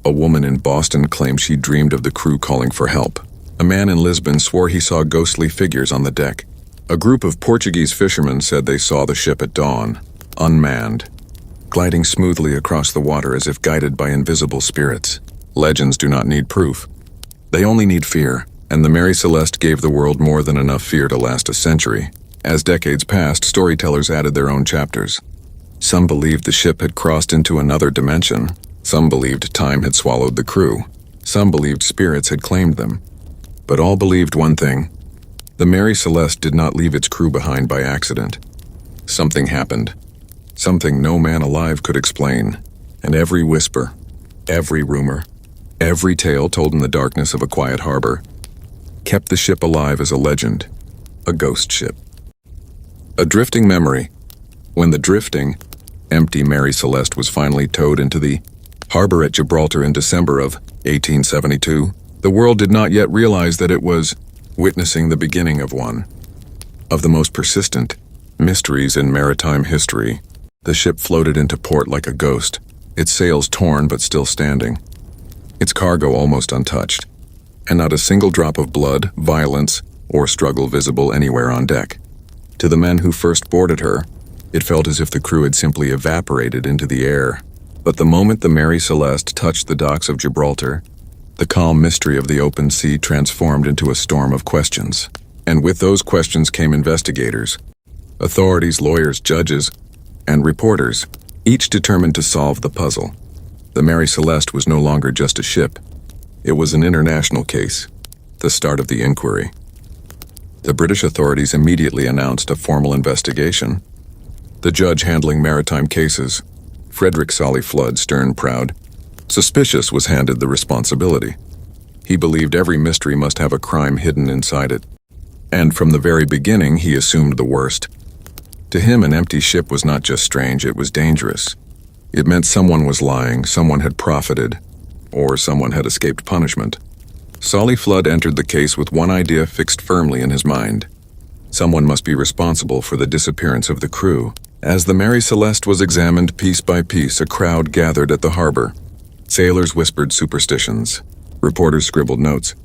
A woman in Boston claimed she dreamed of the crew calling for help. A man in Lisbon swore he saw ghostly figures on the deck. A group of Portuguese fishermen said they saw the ship at dawn, unmanned, gliding smoothly across the water as if guided by invisible spirits. Legends do not need proof. They only need fear, and the Mary Celeste gave the world more than enough fear to last a century. As decades passed, storytellers added their own chapters. Some believed the ship had crossed into another dimension. Some believed time had swallowed the crew. Some believed spirits had claimed them. But all believed one thing. The Mary Celeste did not leave its crew behind by accident. Something happened. Something no man alive could explain. And every whisper, every rumor, every tale told in the darkness of a quiet harbor kept the ship alive as a legend, a ghost ship. A drifting memory. When the drifting, empty Mary Celeste was finally towed into the harbor at Gibraltar in December of 1872, the world did not yet realize that it was witnessing the beginning of one of the most persistent mysteries in maritime history. The ship floated into port like a ghost, its sails torn but still standing, its cargo almost untouched, and not a single drop of blood, violence, or struggle visible anywhere on deck. To the men who first boarded her, it felt as if the crew had simply evaporated into the air. But the moment the Mary Celeste touched the docks of Gibraltar, the calm mystery of the open sea transformed into a storm of questions. And with those questions came investigators, authorities, lawyers, judges, and reporters, each determined to solve the puzzle. The Mary Celeste was no longer just a ship. It was an international case, the start of the inquiry. The British authorities immediately announced a formal investigation. The judge handling maritime cases, Frederick Solly Flood, stern, proud, suspicious, was handed the responsibility. He believed every mystery must have a crime hidden inside it. And from the very beginning, he assumed the worst. To him, an empty ship was not just strange, it was dangerous. It meant someone was lying, someone had profited, or someone had escaped punishment. Solly Flood entered the case with one idea fixed firmly in his mind. Someone must be responsible for the disappearance of the crew. As the Mary Celeste was examined piece by piece, a crowd gathered at the harbor. Sailors whispered superstitions. Reporters scribbled notes.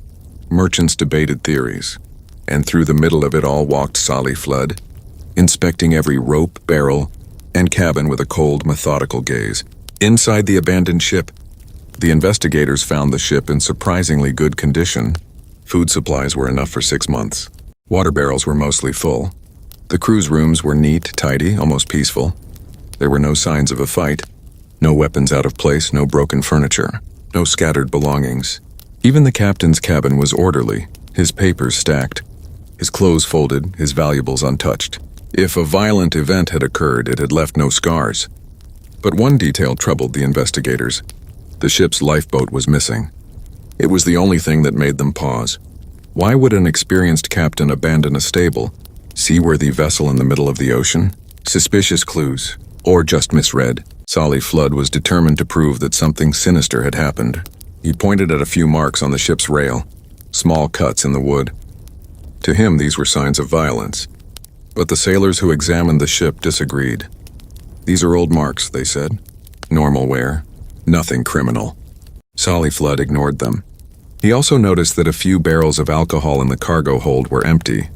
Merchants debated theories. And through the middle of it all walked Solly Flood, inspecting every rope, barrel, and cabin with a cold, methodical gaze. Inside the abandoned ship, the investigators found the ship in surprisingly good condition. Food supplies were enough for 6 months. Water barrels were mostly full. The crew's rooms were neat, tidy, almost peaceful. There were no signs of a fight. No weapons out of place, no broken furniture, no scattered belongings. Even the captain's cabin was orderly, his papers stacked, his clothes folded, his valuables untouched. If a violent event had occurred, it had left no scars. But one detail troubled the investigators. The ship's lifeboat was missing. It was the only thing that made them pause. Why would an experienced captain abandon a stable, seaworthy vessel in the middle of the ocean? Suspicious clues, or just misread. Solly Flood was determined to prove that something sinister had happened. He pointed at a few marks on the ship's rail, small cuts in the wood. To him, these were signs of violence. But the sailors who examined the ship disagreed. These are old marks, they said. Normal wear. Nothing criminal. Solly Flood ignored them. He also noticed that a few barrels of alcohol in the cargo hold were empty.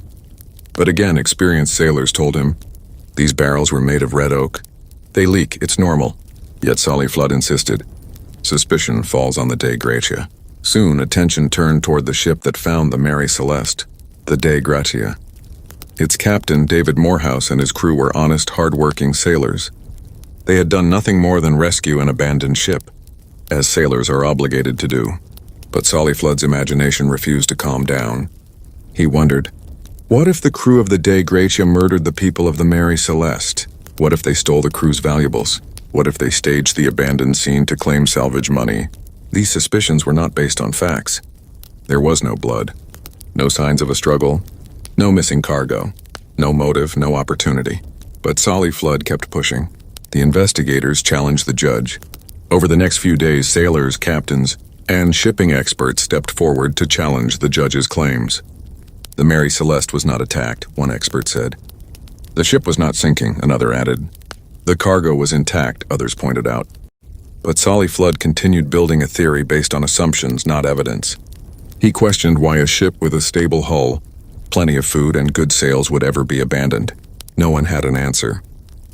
But again, experienced sailors told him, these barrels were made of red oak. They leak, it's normal. Yet Solly Flood insisted. Suspicion falls on the Dei Gratia. Soon, attention turned toward the ship that found the Mary Celeste, the Dei Gratia. Its captain, David Morehouse, and his crew were honest, hard-working sailors. They had done nothing more than rescue an abandoned ship, as sailors are obligated to do. But Solly Flood's imagination refused to calm down. He wondered, what if the crew of the Dei Gratia murdered the people of the Mary Celeste? What if they stole the crew's valuables? What if they staged the abandoned scene to claim salvage money? These suspicions were not based on facts. There was no blood, no signs of a struggle, no missing cargo, no motive, no opportunity. But Solly Flood kept pushing. The investigators challenged the judge. Over the next few days, sailors, captains, and shipping experts stepped forward to challenge the judge's claims. The Mary Celeste was not attacked, one expert said. The ship was not sinking, another added. The cargo was intact, others pointed out. But Solly Flood continued building a theory based on assumptions, not evidence. He questioned why a ship with a stable hull, plenty of food, and good sails would ever be abandoned. No one had an answer.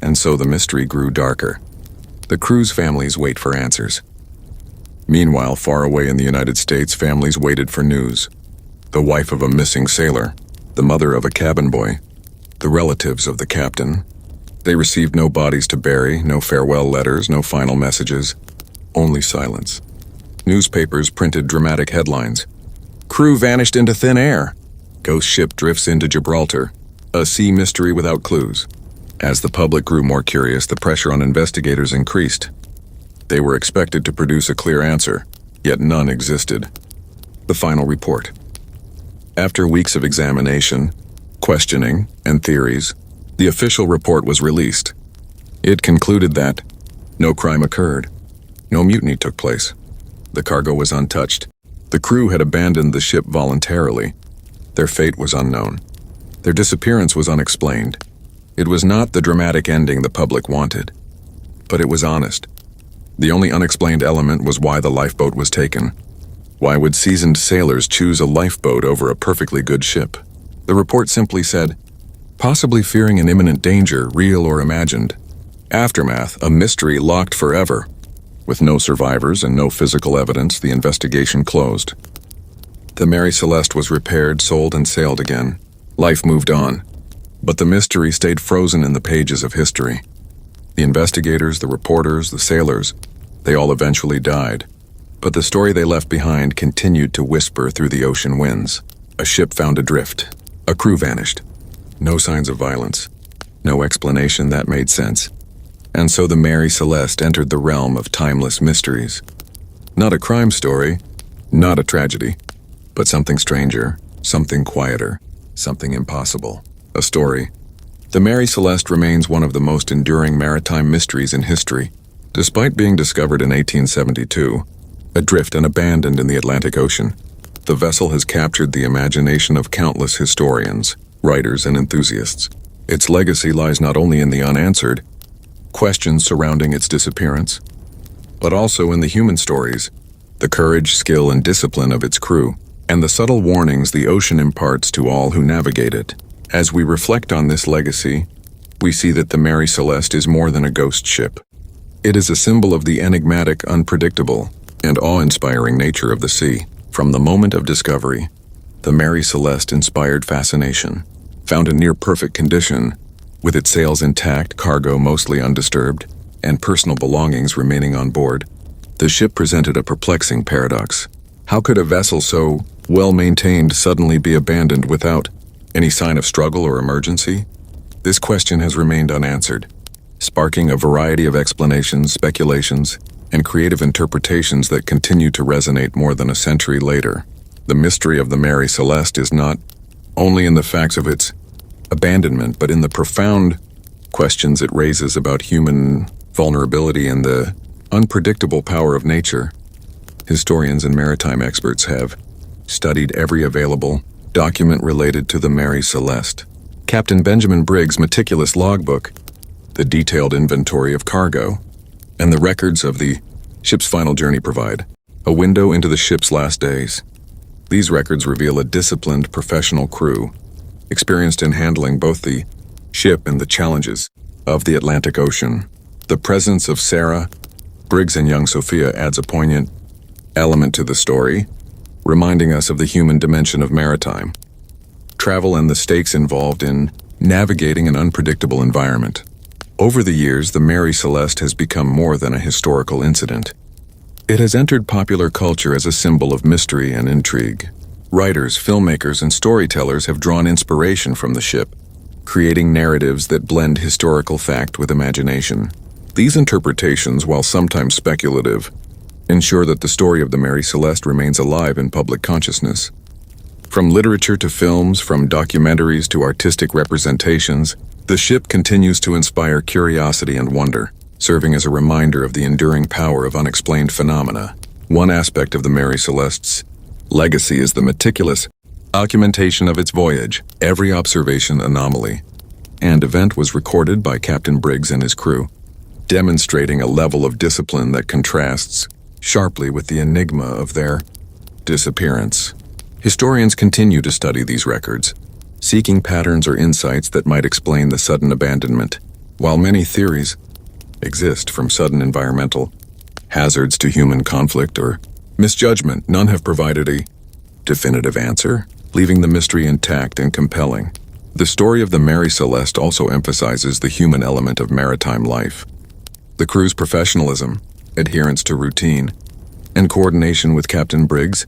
And so the mystery grew darker. The crew's families wait for answers. Meanwhile, far away in the United States, families waited for news. The wife of a missing sailor, the mother of a cabin boy, the relatives of the captain. They received no bodies to bury, no farewell letters, no final messages, only silence. Newspapers printed dramatic headlines. Crew vanished into thin air. Ghost ship drifts into Gibraltar. A sea mystery without clues. As the public grew more curious, the pressure on investigators increased. They were expected to produce a clear answer, yet none existed. The final report. After weeks of examination, questioning, and theories, the official report was released. It concluded that no crime occurred, no mutiny took place. The cargo was untouched. The crew had abandoned the ship voluntarily. Their fate was unknown. Their disappearance was unexplained. It was not the dramatic ending the public wanted, but it was honest. The only unexplained element was why the lifeboat was taken. Why would seasoned sailors choose a lifeboat over a perfectly good ship? The report simply said, possibly fearing an imminent danger, real or imagined. Aftermath, a mystery locked forever. With no survivors and no physical evidence, the investigation closed. The Mary Celeste was repaired, sold, and sailed again. Life moved on. But the mystery stayed frozen in the pages of history. The investigators, the reporters, the sailors, they all eventually died. But the story they left behind continued to whisper through the ocean winds. A ship found adrift. A crew vanished. No signs of violence. No explanation that made sense. And so the Mary Celeste entered the realm of timeless mysteries. Not a crime story, not a tragedy, but something stranger, something quieter, something impossible. A story. The Mary Celeste remains one of the most enduring maritime mysteries in history. Despite being discovered in 1872, adrift and abandoned in the Atlantic Ocean. The vessel has captured the imagination of countless historians, writers, and enthusiasts. Its legacy lies not only in the unanswered questions surrounding its disappearance, but also in the human stories, the courage, skill, and discipline of its crew, and the subtle warnings the ocean imparts to all who navigate it. As we reflect on this legacy, we see that the Mary Celeste is more than a ghost ship. It is a symbol of the enigmatic, unpredictable, and awe-inspiring nature of the sea. From the moment of discovery, the Mary Celeste inspired fascination. Found in near-perfect condition, with its sails intact, cargo mostly undisturbed, and personal belongings remaining on board, the ship presented a perplexing paradox. How could a vessel so well-maintained suddenly be abandoned without any sign of struggle or emergency? This question has remained unanswered, sparking a variety of explanations, speculations, and creative interpretations that continue to resonate more than a century later. The mystery of the Mary Celeste is not only in the facts of its abandonment, but in the profound questions it raises about human vulnerability and the unpredictable power of nature. Historians and maritime experts have studied every available document related to the Mary Celeste. Captain Benjamin Briggs' meticulous logbook, the detailed inventory of cargo, and the records of the ship's final journey provide a window into the ship's last days. These records reveal a disciplined, professional crew, experienced in handling both the ship and the challenges of the Atlantic Ocean. The presence of Sarah, Briggs, and young Sophia adds a poignant element to the story, reminding us of the human dimension of maritime travel and the stakes involved in navigating an unpredictable environment. Over the years, the Mary Celeste has become more than a historical incident. It has entered popular culture as a symbol of mystery and intrigue. Writers, filmmakers, and storytellers have drawn inspiration from the ship, creating narratives that blend historical fact with imagination. These interpretations, while sometimes speculative, ensure that the story of the Mary Celeste remains alive in public consciousness. From literature to films, from documentaries to artistic representations, the ship continues to inspire curiosity and wonder, serving as a reminder of the enduring power of unexplained phenomena. One aspect of the Mary Celeste's legacy is the meticulous documentation of its voyage. Every observation, anomaly, and event was recorded by Captain Briggs and his crew, demonstrating a level of discipline that contrasts sharply with the enigma of their disappearance. Historians continue to study these records, seeking patterns or insights that might explain the sudden abandonment. While many theories exist, from sudden environmental hazards to human conflict or misjudgment, none have provided a definitive answer, leaving the mystery intact and compelling. The story of the Mary Celeste also emphasizes the human element of maritime life. The crew's professionalism, adherence to routine, and coordination with Captain Briggs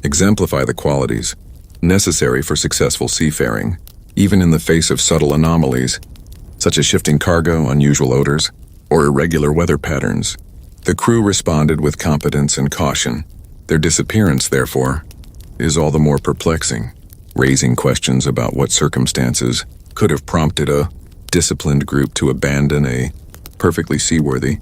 exemplify the qualities necessary for successful seafaring, even in the face of subtle anomalies, such as shifting cargo, unusual odors, or irregular weather patterns. The crew responded with competence and caution. Their disappearance, therefore, is all the more perplexing, raising questions about what circumstances could have prompted a disciplined group to abandon a perfectly seaworthy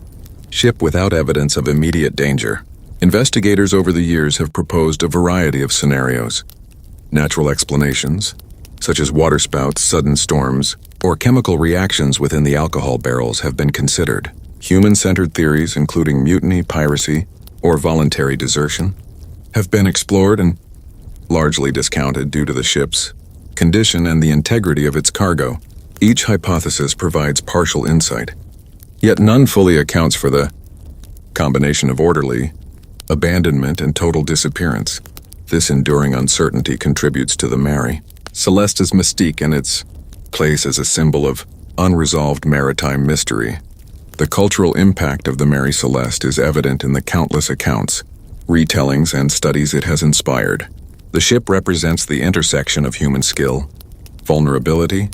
ship without evidence of immediate danger. Investigators over the years have proposed a variety of scenarios. Natural explanations, such as waterspouts, sudden storms, or chemical reactions within the alcohol barrels, have been considered. Human-centered theories, including mutiny, piracy, or voluntary desertion, have been explored and largely discounted due to the ship's condition and the integrity of its cargo. Each hypothesis provides partial insight, yet none fully accounts for the combination of orderly abandonment and total disappearance. This enduring uncertainty contributes to the Mary Celeste's mystique and its place as a symbol of unresolved maritime mystery. The cultural impact of the Mary Celeste is evident in the countless accounts, retellings, and studies it has inspired. The ship represents the intersection of human skill, vulnerability,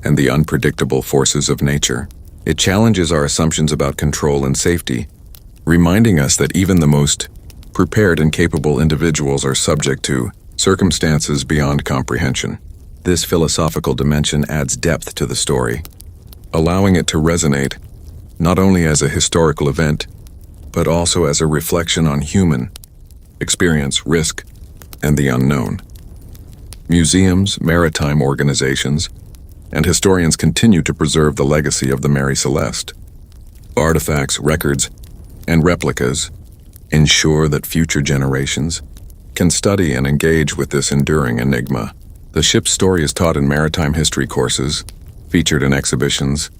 and the unpredictable forces of nature. It challenges our assumptions about control and safety, reminding us that even the most prepared and capable individuals are subject to circumstances beyond comprehension. This philosophical dimension adds depth to the story, allowing it to resonate not only as a historical event, but also as a reflection on human experience, risk, and the unknown. Museums, maritime organizations, and historians continue to preserve the legacy of the Mary Celeste. Artifacts, records, and replicas ensure that future generations can study and engage with this enduring enigma. The ship's story is taught in maritime history courses, featured in exhibitions,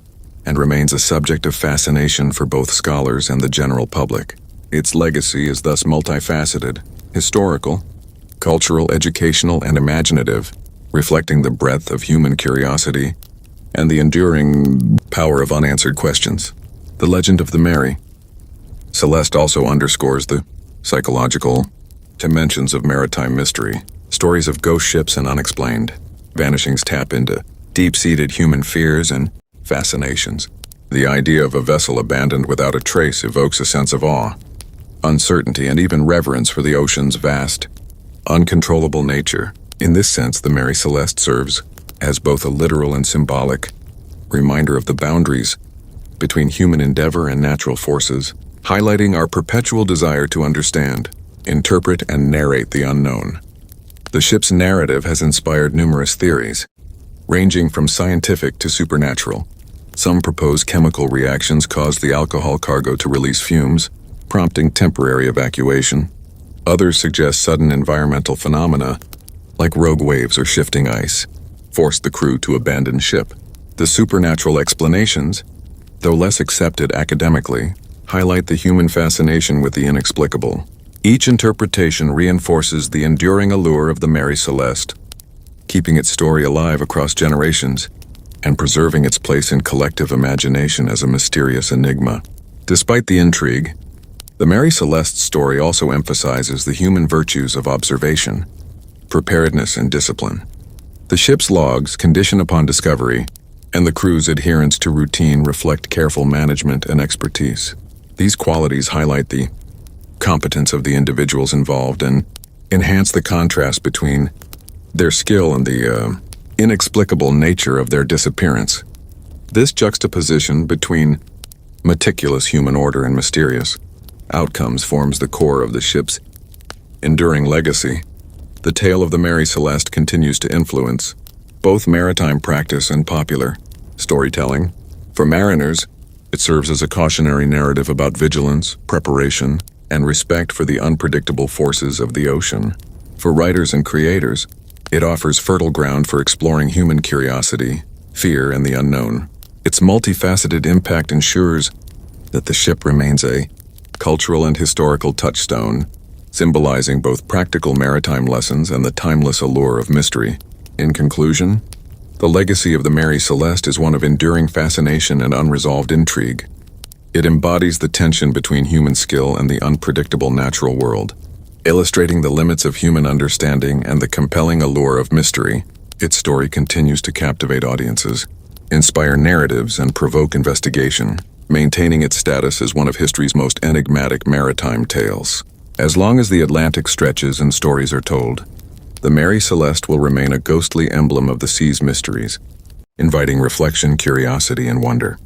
and remains a subject of fascination for both scholars and the general public. Its legacy is thus multifaceted, historical, cultural, educational, and imaginative, reflecting the breadth of human curiosity and the enduring power of unanswered questions. The legend of the Mary Celeste also underscores the psychological dimensions of maritime mystery. Stories of ghost ships and unexplained vanishings tap into deep-seated human fears and fascinations. The idea of a vessel abandoned without a trace evokes a sense of awe, uncertainty, and even reverence for the ocean's vast, uncontrollable nature. In this sense, the Mary Celeste serves as both a literal and symbolic reminder of the boundaries between human endeavor and natural forces, highlighting our perpetual desire to understand, interpret, and narrate the unknown. The ship's narrative has inspired numerous theories, ranging from scientific to supernatural. Some propose chemical reactions caused the alcohol cargo to release fumes, prompting temporary evacuation. Others suggest sudden environmental phenomena, like rogue waves or shifting ice, forced the crew to abandon ship. The supernatural explanations, though less accepted academically, highlight the human fascination with the inexplicable. Each interpretation reinforces the enduring allure of the Mary Celeste, keeping its story alive across generations and preserving its place in collective imagination as a mysterious enigma. Despite the intrigue, the Mary Celeste's story also emphasizes the human virtues of observation, preparedness, and discipline. The ship's logs, condition upon discovery, and the crew's adherence to routine reflect careful management and expertise. These qualities highlight the competence of the individuals involved and enhance the contrast between their skill and the inexplicable nature of their disappearance. This juxtaposition between meticulous human order and mysterious outcomes forms the core of the ship's enduring legacy. The tale of the Mary Celeste continues to influence both maritime practice and popular storytelling. For mariners, it serves as a cautionary narrative about vigilance, preparation, and respect for the unpredictable forces of the ocean. For writers and creators, it offers fertile ground for exploring human curiosity, fear, and the unknown. Its multifaceted impact ensures that the ship remains a cultural and historical touchstone, symbolizing both practical maritime lessons and the timeless allure of mystery. In conclusion, the legacy of the Mary Celeste is one of enduring fascination and unresolved intrigue. It embodies the tension between human skill and the unpredictable natural world, illustrating the limits of human understanding and the compelling allure of mystery. Its story continues to captivate audiences, inspire narratives, and provoke investigation, maintaining its status as one of history's most enigmatic maritime tales. As long as the Atlantic stretches and stories are told, the Mary Celeste will remain a ghostly emblem of the sea's mysteries, inviting reflection, curiosity, and wonder.